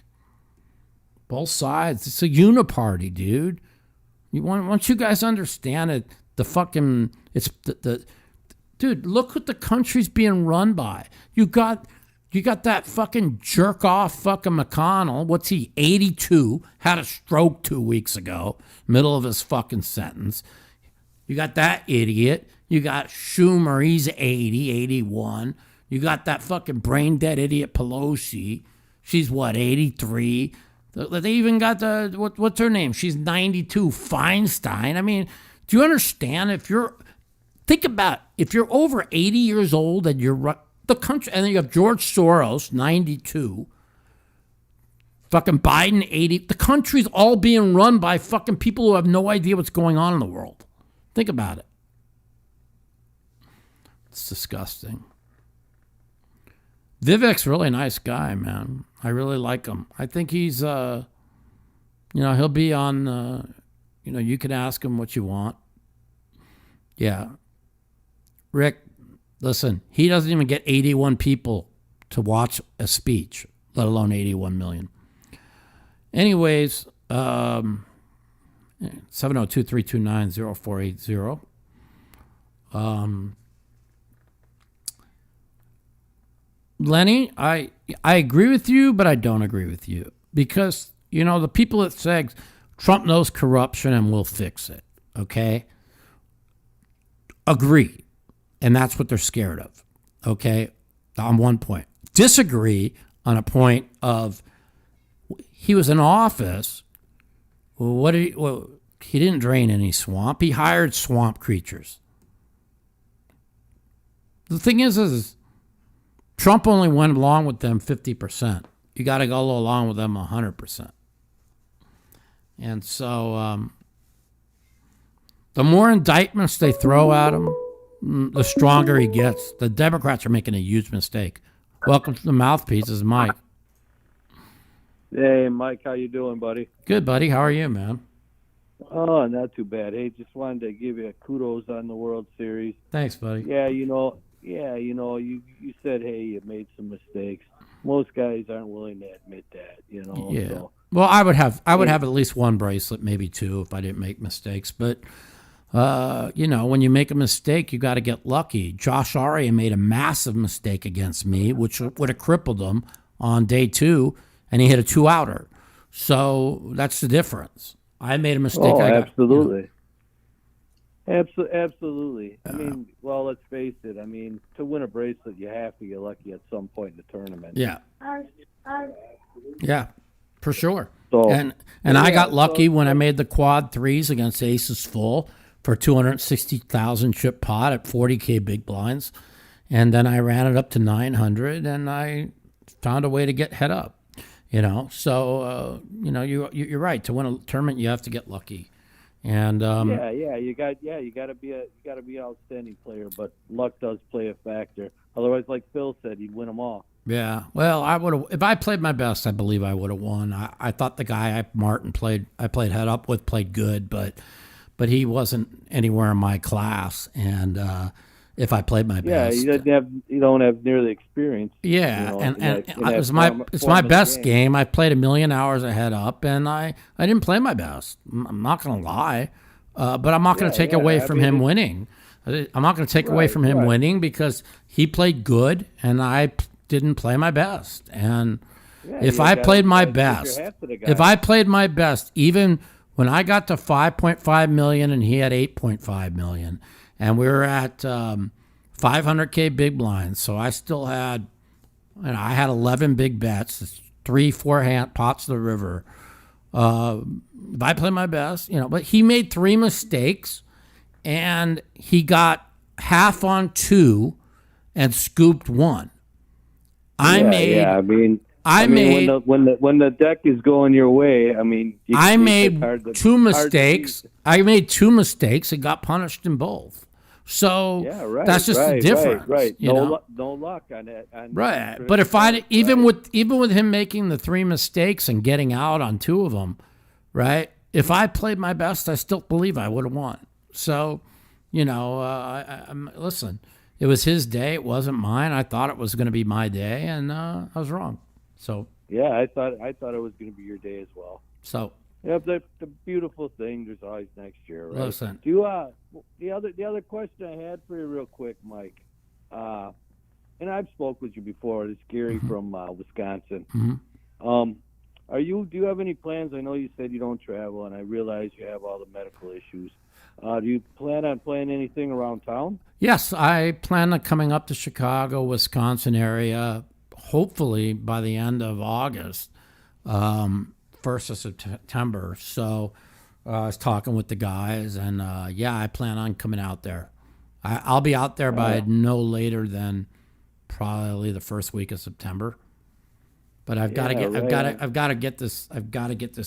Speaker 2: Both sides. It's a uniparty, dude. Once you guys understand it, dude, look what the country's being run by. You got that fucking jerk off fucking McConnell. What's he, 82? Had a stroke 2 weeks ago, middle of his fucking sentence. You got that idiot. You got Schumer, he's 80, 81. You got that fucking brain dead idiot Pelosi. She's what, 83? They even got what's her name? She's 92, Feinstein. I mean, do you understand? Think about if you're over 80 years old and you're the country, and then you have George Soros, 92, fucking Biden, 80. The country's all being run by fucking people who have no idea what's going on in the world. Think about it. It's disgusting. Vivek's a really nice guy, man. I really like him. I think he's, he'll be on, you can ask him what you want. Yeah. Rick, listen, he doesn't even get 81 people to watch a speech, let alone 81 million. Anyways, 702-329-0480. Lenny, I agree with you, but I don't agree with you. Because, the people that say Trump knows corruption and will fix it, okay? Agree. And that's what they're scared of, okay? On one point. Disagree on a point of he was in office. He didn't drain any swamp. He hired swamp creatures. The thing is Trump only went along with them 50%. You got to go along with them 100%. And so the more indictments they throw at him, the stronger he gets. The Democrats are making a huge mistake. Welcome to the Mouthpiece. This is Mike.
Speaker 7: Hey, Mike, how you doing, buddy?
Speaker 2: Good, buddy. How are you, man?
Speaker 7: Oh, not too bad. Hey, just wanted to give you kudos on the World Series.
Speaker 2: Thanks, buddy.
Speaker 7: Yeah, you said, hey, you made some mistakes. Most guys aren't willing to admit that,
Speaker 2: Yeah.
Speaker 7: So.
Speaker 2: Well, I would have at least one bracelet, maybe two, if I didn't make mistakes. But when you make a mistake, you got to get lucky. Josh Arya made a massive mistake against me, which would have crippled him on day 2, and he hit a 2-outer. So that's the difference. I made a mistake.
Speaker 7: Oh, absolutely. Absolutely. I mean, well, let's face it. I mean, to win a bracelet, you have to get lucky at some point in the tournament.
Speaker 2: Yeah. Yeah, for sure.
Speaker 7: So,
Speaker 2: and I got lucky when I made the quad threes against Aces Full for 260,000 chip pot at 40K big blinds. And then I ran it up to 900 and I found a way to get head up, So, you're right. To win a tournament, you have to get lucky. And
Speaker 7: you got to be an outstanding player, but luck does play a factor. Otherwise, like Phil said, he'd win them all.
Speaker 2: Yeah, well, I would have. If I played my best, I believe I would have won. I thought the guy Martin played head up with played good, but he wasn't anywhere in my class. And if I played my best,
Speaker 7: you don't have near the experience.
Speaker 2: Yeah, it's my best game. I played 1 million hours of head up, and I didn't play my best. I'm not going to lie, but I'm not going to take away from him winning. I'm not going to take away from him winning because he played good, and I didn't play my best. And if I played my best, even when I got to 5.5 million and he had 8.5 million, and we were at 500K big blinds, so I still had, I had 11 big bets, 3-4 hand pots of the river. If I played my best, but he made 3 mistakes, and he got half on 2 and scooped 1.
Speaker 7: When the deck is going your way,
Speaker 2: I made 2 mistakes. I made 2 mistakes and got punished in both. So that's just the difference.
Speaker 7: Right. No luck on it.
Speaker 2: Right. But if even with him making the 3 mistakes and getting out on 2 of them, right? if I played my best, I still believe I would have won. So, listen, it was his day. It wasn't mine. I thought it was going to be my day, and I was wrong. So,
Speaker 7: Yeah, I thought it was going to be your day as well.
Speaker 2: so
Speaker 7: Yeah, the beautiful thing. There's always next year, right?
Speaker 2: listen.
Speaker 7: Do you, the other question I had for you, real quick, Mike, and I've spoke with you before. It's Gary from Wisconsin.
Speaker 2: Mhm.
Speaker 7: Do you have any plans? I know you said you don't travel, and I realize you have all the medical issues. Do you plan on playing anything around town?
Speaker 2: Yes, I plan on coming up to Chicago, Wisconsin area, hopefully by the end of August, 1st of September. So I was talking with the guys, and I plan on coming out there. I'll be out there by no later than probably the first week of September. But I've got to get this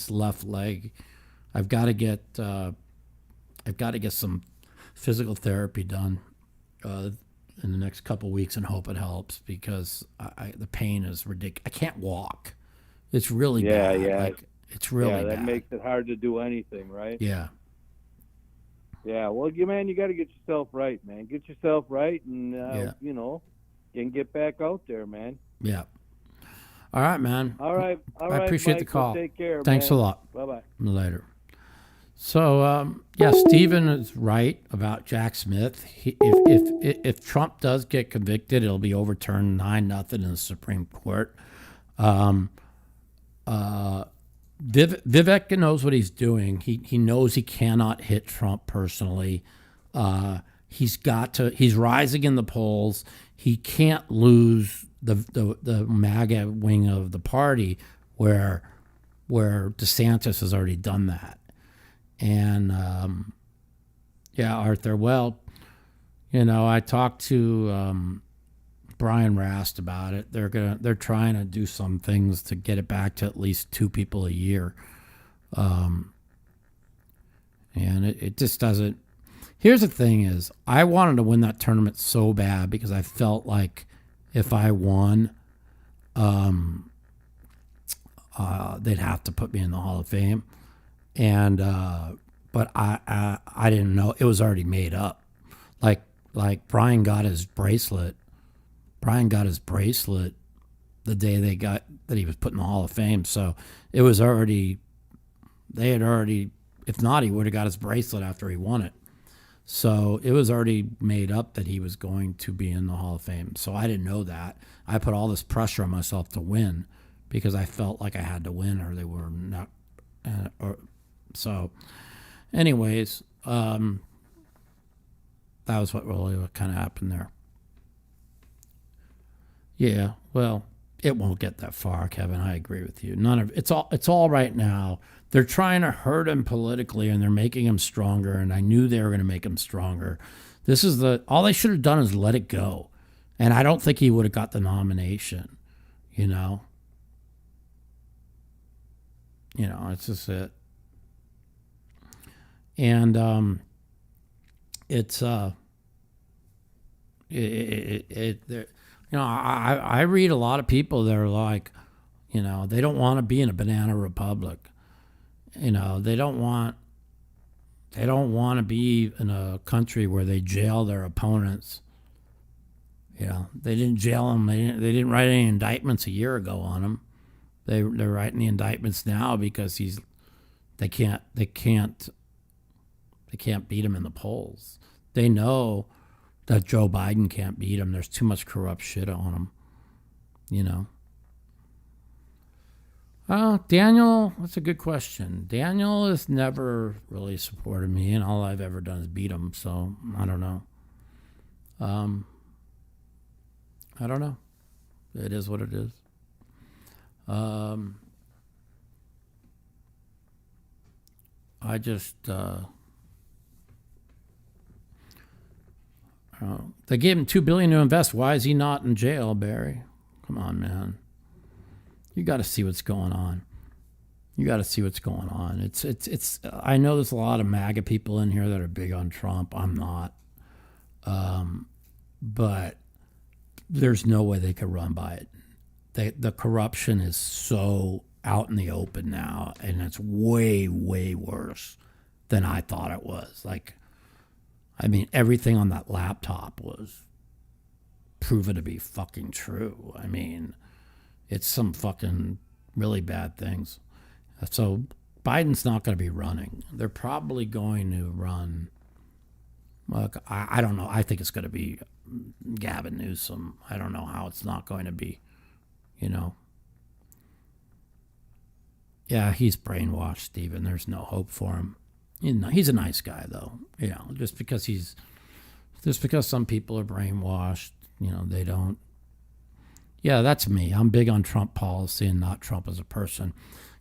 Speaker 2: left leg. I've got to get some physical therapy done in the next couple of weeks, and hope it helps, because the pain is ridiculous. I can't walk. It's really bad.
Speaker 7: Yeah.
Speaker 2: Like, it's really
Speaker 7: that
Speaker 2: bad.
Speaker 7: makes it hard to do anything, right?
Speaker 2: Yeah.
Speaker 7: Yeah. Well, you got to get yourself right, man. Get yourself right, and you can get back out there, man.
Speaker 2: Yeah. All right, man.
Speaker 7: All right.
Speaker 2: I appreciate
Speaker 7: Mike,
Speaker 2: the call.
Speaker 7: Well, take care.
Speaker 2: Thanks
Speaker 7: man.
Speaker 2: a lot.
Speaker 7: Bye-bye.
Speaker 2: Later. So, Stephen is right about Jack Smith. If Trump does get convicted, it'll be overturned 9-0 in the Supreme Court. Vivek knows what he's doing. He knows he cannot hit Trump personally. He's rising in the polls. He can't lose the MAGA wing of the party where DeSantis has already done that. And Arthur, well, I talked to Brian Rast about it. They're trying to do some things to get it back to at least 2 people a year. And it just doesn't. Here's the thing is, I wanted to win that tournament so bad because I felt like if I won, they'd have to put me in the Hall of Fame. And but I didn't know it was already made up. Like Brian got his bracelet. Brian got his bracelet the day that he was put in the Hall of Fame. So it was already, if not, he would have got his bracelet after he won it. So it was already made up that he was going to be in the Hall of Fame. So I didn't know that. I put all this pressure on myself to win because I felt like I had to win or they were not. So anyways, that was what kind of happened there. Yeah, well, it won't get that far, Kevin. I agree with you. It's all right now. They're trying to hurt him politically, and they're making him stronger. And I knew they were going to make him stronger. All they should have done is let it go, and I don't think he would have got the nomination. It's just it. And I read a lot of people that are like, they don't want to be in a banana republic. They don't want to be in a country where they jail their opponents. They didn't jail them. They didn't write any indictments a year ago on him. They're writing the indictments now because they can't beat him in the polls. They know that Joe Biden can't beat him. There's too much corrupt shit on him. Daniel, that's a good question. Daniel has never really supported me, and all I've ever done is beat him. So I don't know. I don't know. It is what it is. I just they gave him $2 billion to invest. Why is he not in jail, Barry? Come on, man. You got to see what's going on. It's. I know there's a lot of MAGA people in here that are big on Trump. I'm not. But there's no way they could run by it. The corruption is so out in the open now, and it's way, way worse than I thought it was. Like, I mean, everything on that laptop was proven to be fucking true. I mean, it's some fucking really bad things. So Biden's not going to be running. They're probably going to run. Look, I don't know. I think it's going to be Gavin Newsom. I don't know how it's not going to be, you know. Yeah, he's brainwashed, Stephen. There's no hope for him. You know, he's a nice guy, though. You know, just because some people are brainwashed, you know, they don't. Yeah, that's me. I'm big on Trump policy and not Trump as a person.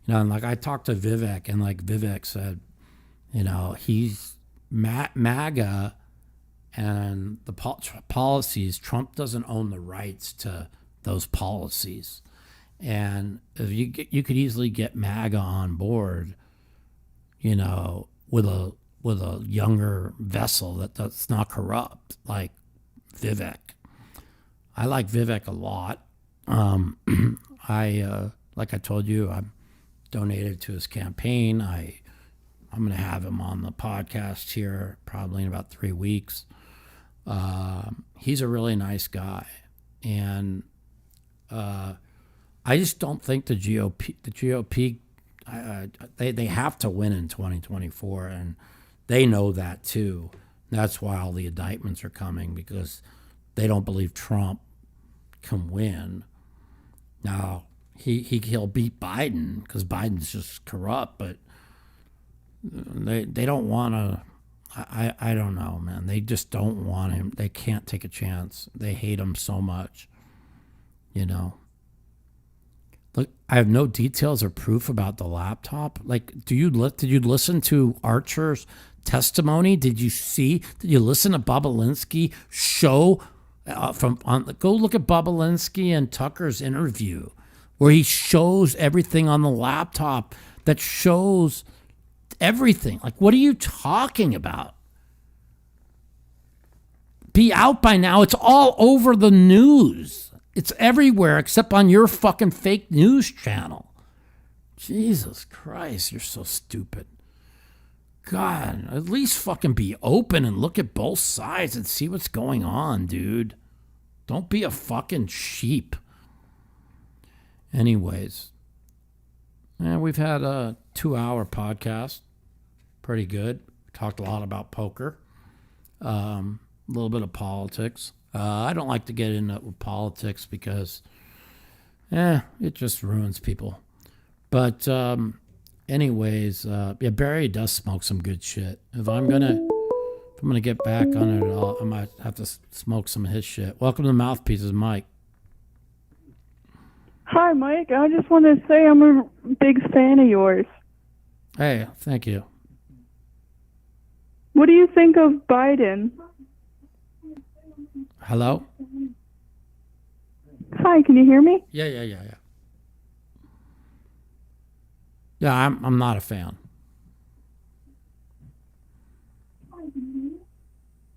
Speaker 2: You know, and like I talked to Vivek, and like Vivek said, you know, he's MAGA and the policies. Trump doesn't own the rights to those policies. And if you could easily get MAGA on board, you know, with a younger vessel that's not corrupt, like Vivek. I like Vivek a lot. Like I told you, I'm donated to his campaign. I'm going to have him on the podcast here probably in about 3 weeks. He's a really nice guy, and I just don't think the GOP, they have to win in 2024, and they know that too. That's why all the indictments are coming, because they don't believe Trump can win. Now, he'll beat Biden because Biden's just corrupt, but they don't want to. I don't know, man. They just don't want him. They can't take a chance. They hate him so much, you know. Look, I have no details or proof about the laptop. Like, did you listen to Archer's testimony? Did you listen to Bobulinski show go look at Bobulinski and Tucker's interview where he shows everything on the laptop that shows everything. Like, what are you talking about? Be out by now. It's all over the news. It's everywhere except on your fucking fake news channel. Jesus Christ, you're so stupid. God, at least fucking be open and look at both sides and see what's going on, dude. Don't be a fucking sheep. Anyways, we've had a 2-hour podcast. Pretty good. Talked a lot about poker. A little bit of politics. I don't like to get into it with politics because, it just ruins people. But anyways, Barry does smoke some good shit. If I'm gonna get back on it at all, I might have to smoke some of his shit. Welcome to the Mouthpieces, Mike.
Speaker 8: Hi, Mike. I just want to say I'm a big fan of yours.
Speaker 2: Hey, thank you.
Speaker 8: What do you think of Biden?
Speaker 2: Hello?
Speaker 8: Hi, can you hear me?
Speaker 2: Yeah. Yeah, I'm not a fan.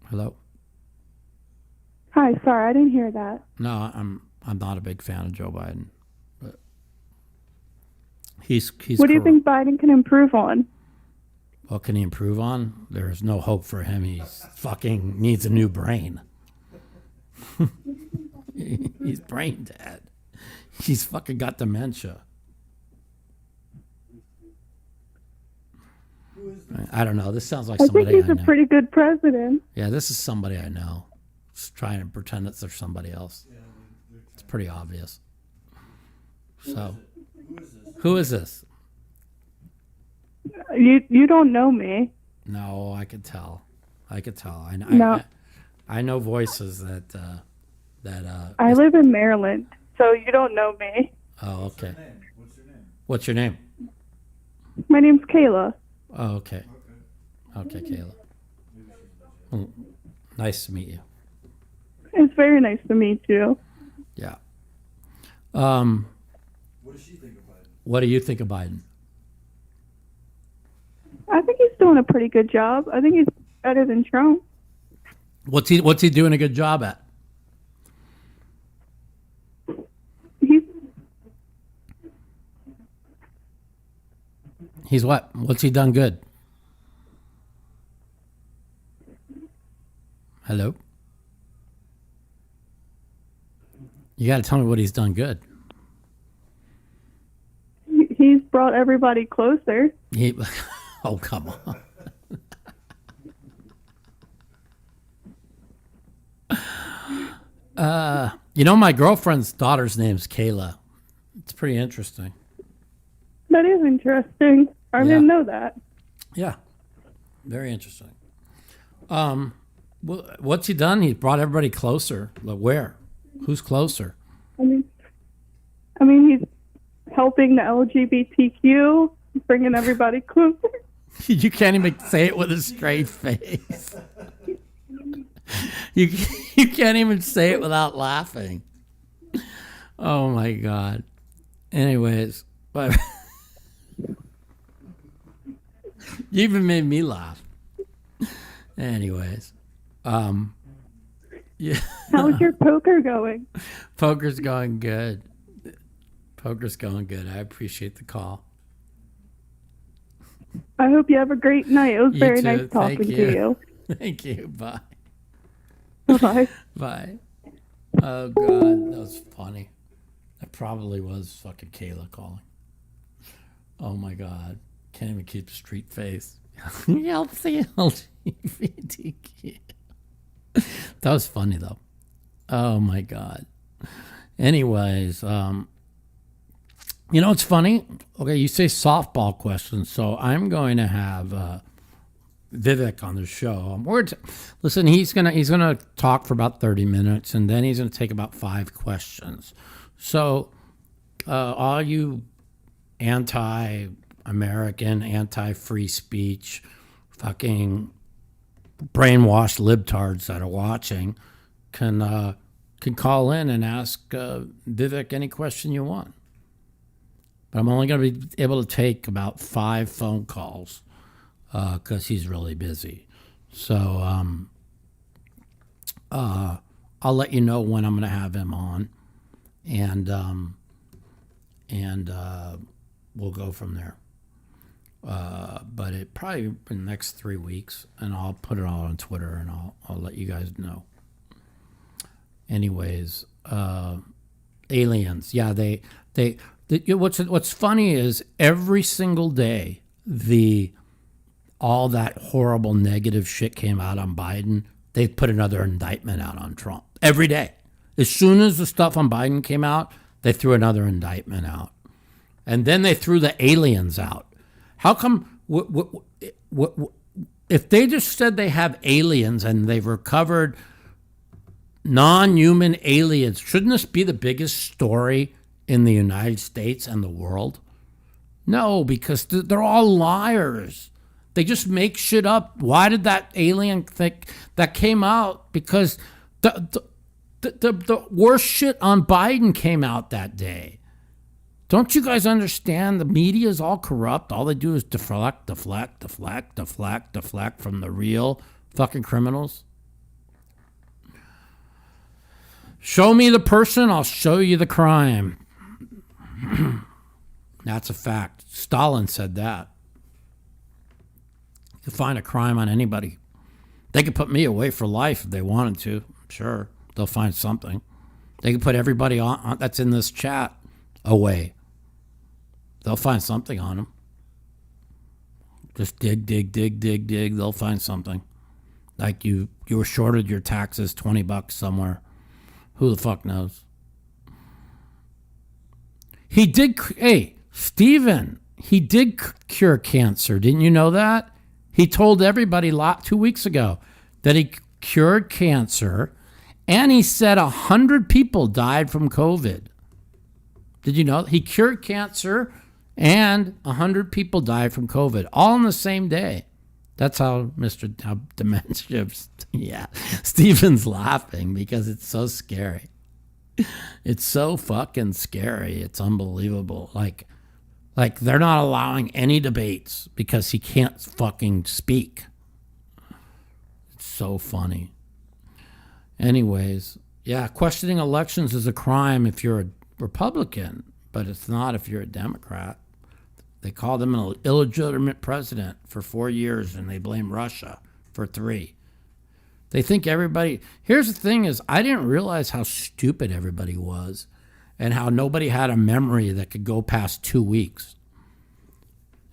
Speaker 2: Hello?
Speaker 8: Hi, sorry, I didn't hear that.
Speaker 2: No, I'm not a big fan of Joe Biden. But he's
Speaker 8: What do you think Biden can improve on?
Speaker 2: What can he improve on? There's no hope for him. He fucking needs a new brain. He's brain dead. He's fucking got dementia. I don't know. This sounds like somebody I know.
Speaker 8: I think he's a pretty good president.
Speaker 2: Yeah, this is somebody I know. Just trying to pretend it's somebody else. It's pretty obvious. So, who is this?
Speaker 8: You don't know me.
Speaker 2: No, I could tell.
Speaker 8: No.
Speaker 2: I know voices that
Speaker 8: I live in Maryland, so you don't know me.
Speaker 2: Oh, okay.
Speaker 3: What's your name?
Speaker 8: My name's Kayla.
Speaker 2: Oh, okay. Okay, Kayla. Well, nice to meet you.
Speaker 8: It's very nice to meet you.
Speaker 2: Yeah.
Speaker 3: What does she think of Biden?
Speaker 2: What do you think of Biden?
Speaker 8: I think he's doing a pretty good job. I think he's better than Trump.
Speaker 2: What's he doing a good job at? He's what? What's he done good? Hello? You got to tell me what he's done good.
Speaker 8: He's brought everybody closer.
Speaker 2: Oh, come on. My girlfriend's daughter's name's Kayla. It's pretty interesting.
Speaker 8: That is interesting. I didn't know that.
Speaker 2: Yeah. Very interesting. What's he done? He's brought everybody closer. Like where? Who's closer?
Speaker 8: I mean, he's helping the LGBTQ, bringing everybody closer.
Speaker 2: You can't even say it with a straight face. You can't even say it without laughing. Oh my God. Anyways, but you even made me laugh. Anyways, yeah.
Speaker 8: How's your poker going?
Speaker 2: Poker's going good. Poker's going good. I appreciate the call.
Speaker 8: I hope you have a great night. It was very
Speaker 2: too.
Speaker 8: nice talking to you.
Speaker 2: Thank you. Bye.
Speaker 8: Bye.
Speaker 2: Bye. Oh, God. That was funny. That probably was fucking Kayla calling. Oh, my God. Can't even keep a straight face. Help the LGBTQ. That was funny, though. Oh, my God. Anyways, it's funny. Okay, you say softball questions, so I'm going to have Vivek on the show. Listen, he's gonna talk for about 30 minutes, and then he's gonna take about 5 questions. So, all you anti-American, anti-free speech, fucking brainwashed libtards that are watching can call in and ask Vivek any question you want. But I'm only going to be able to take about 5 phone calls because he's really busy. So I'll let you know when I'm going to have him on, and we'll go from there. But it probably in the next 3 weeks, and I'll put it all on Twitter, and I'll let you guys know. Anyways, aliens. Yeah, what's funny is every single day all that horrible negative shit came out on Biden, they put another indictment out on Trump. Every day. As soon as the stuff on Biden came out, they threw another indictment out. And then they threw the aliens out. How come if they just said they have aliens and they've recovered non-human aliens, shouldn't this be the biggest story in the United States and the world? No, because they're all liars. They just make shit up. Why did that alien think that came out? Because the worst shit on Biden came out that day. Don't you guys understand? The media is all corrupt. All they do is deflect from the real fucking criminals. Show me the person, I'll show you the crime. That's a fact. Stalin said that. You can find a crime on anybody. They could put me away for life if they wanted to. Sure, they'll find something. They could put everybody on that's in this chat away. They'll find something on them. Just dig. They'll find something. Like you were shorted your taxes $20 somewhere. Who the fuck knows? He did. Hey, Stephen, he did cure cancer. Didn't you know that? He told everybody 2 weeks ago that he cured cancer, and he said 100 people died from COVID. Did you know? He cured cancer, and 100 people died from COVID, all on the same day. That's how dementia. Yeah, Stephen's laughing because it's so scary. It's so fucking scary. It's unbelievable. Like they're not allowing any debates because he can't fucking speak. It's so funny. Anyways, yeah, questioning elections is a crime if you're a Republican, but it's not if you're a Democrat. They called him an illegitimate president for 4 years, and they blame Russia for 3. They think everybody... Here's the thing is, I didn't realize how stupid everybody was and how nobody had a memory that could go past 2 weeks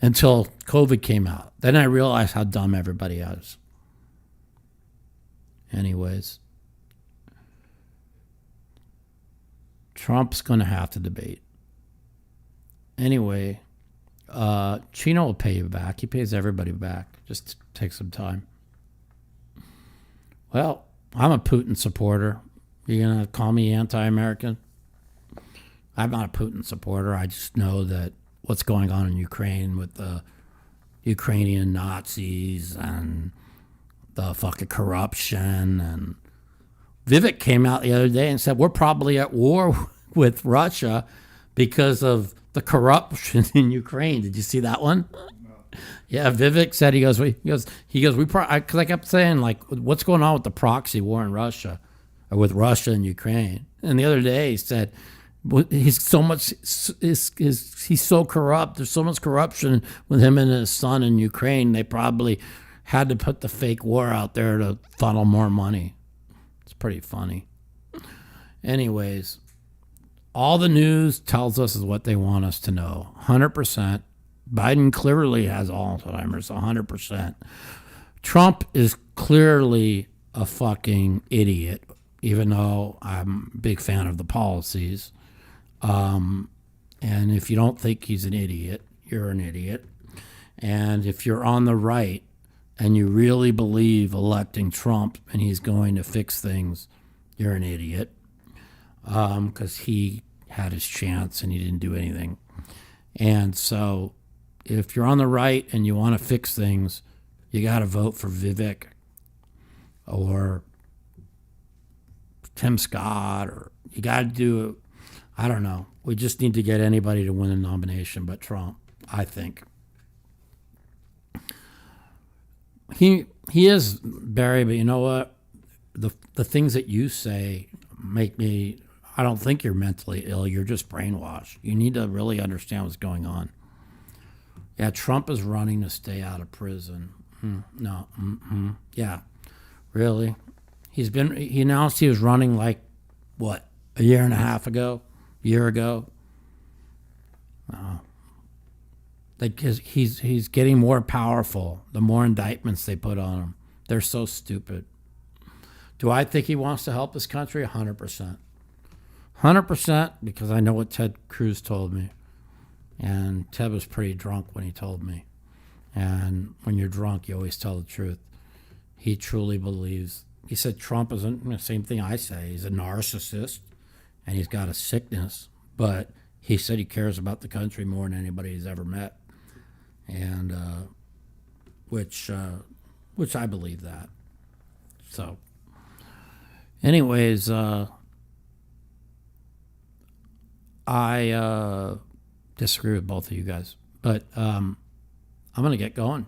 Speaker 2: until COVID came out. Then I realized how dumb everybody is. Anyways, Trump's going to have to debate. Anyway, Chino will pay you back. He pays everybody back. Just take some time. Well, I'm a Putin supporter. You going to call me anti-American? I'm not a Putin supporter. I just know that what's going on in Ukraine with the Ukrainian Nazis and the fucking corruption. And Vivek came out the other day and said, we're probably at war with Russia because of the corruption in Ukraine. Did you see that one? No. Yeah, Vivek said, because I kept saying, like, what's going on with the proxy war in Russia, or with Russia and Ukraine? And the other day he said, he's so corrupt. There's so much corruption with him and his son in Ukraine. They probably had to put the fake war out there to funnel more money. It's pretty funny. Anyways, all the news tells us is what they want us to know. 100%. Biden clearly has Alzheimer's, 100%. Trump is clearly a fucking idiot, even though I'm a big fan of the policies. And if you don't think he's an idiot, you're an idiot. And if you're on the right and you really believe electing Trump and he's going to fix things, you're an idiot. Because he had his chance and he didn't do anything. And so if you're on the right and you want to fix things, you got to vote for Vivek or Tim Scott, or you got to do, I don't know. We just need to get anybody to win a nomination but Trump, I think. He is, Barry, but you know what? The things that you say make me, I don't think you're mentally ill. You're just brainwashed. You need to really understand what's going on. Yeah, Trump is running to stay out of prison. No. Yeah, really? He announced he was running like, what, a year ago? Like he's getting more powerful the more indictments they put on him. They're so stupid. Do I think he wants to help this country? 100%. 100%, because I know what Ted Cruz told me. And Ted was pretty drunk when he told me. And when you're drunk, you always tell the truth. He truly believes. He said Trump isn't the same thing I say. He's a narcissist and he's got a sickness. But he said he cares about the country more than anybody he's ever met. And which I believe that. So anyways, I disagree with both of you guys, but I'm going to get going.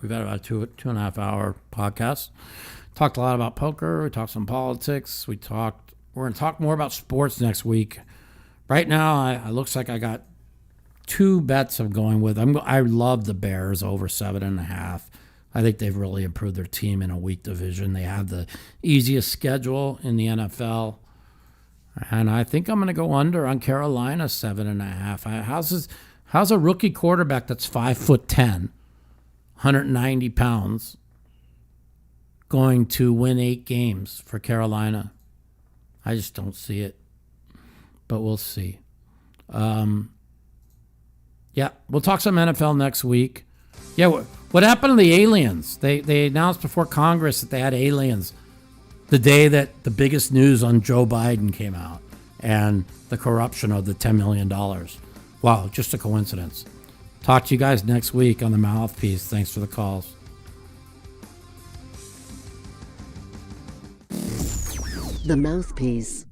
Speaker 2: We've got about a 2.5 hour podcast. Talked a lot about poker. We talked some politics. We're going to talk more about sports next week. Right now, it looks like I got 2 bets I'm going with. I love the Bears over 7.5. I think they've really improved their team in a weak division. They have the easiest schedule in the NFL. And I think I'm going to go under on Carolina 7.5. How's a rookie quarterback that's 5'10", 190 pounds, going to win 8 games for Carolina? I just don't see it. But we'll see. Yeah, we'll talk some NFL next week. Yeah, what happened to the aliens? They announced before Congress that they had aliens the day that the biggest news on Joe Biden came out and the corruption of the $10 million. Wow, just a coincidence. Talk to you guys next week on the Mouthpiece. Thanks for the calls.
Speaker 4: The Mouthpiece.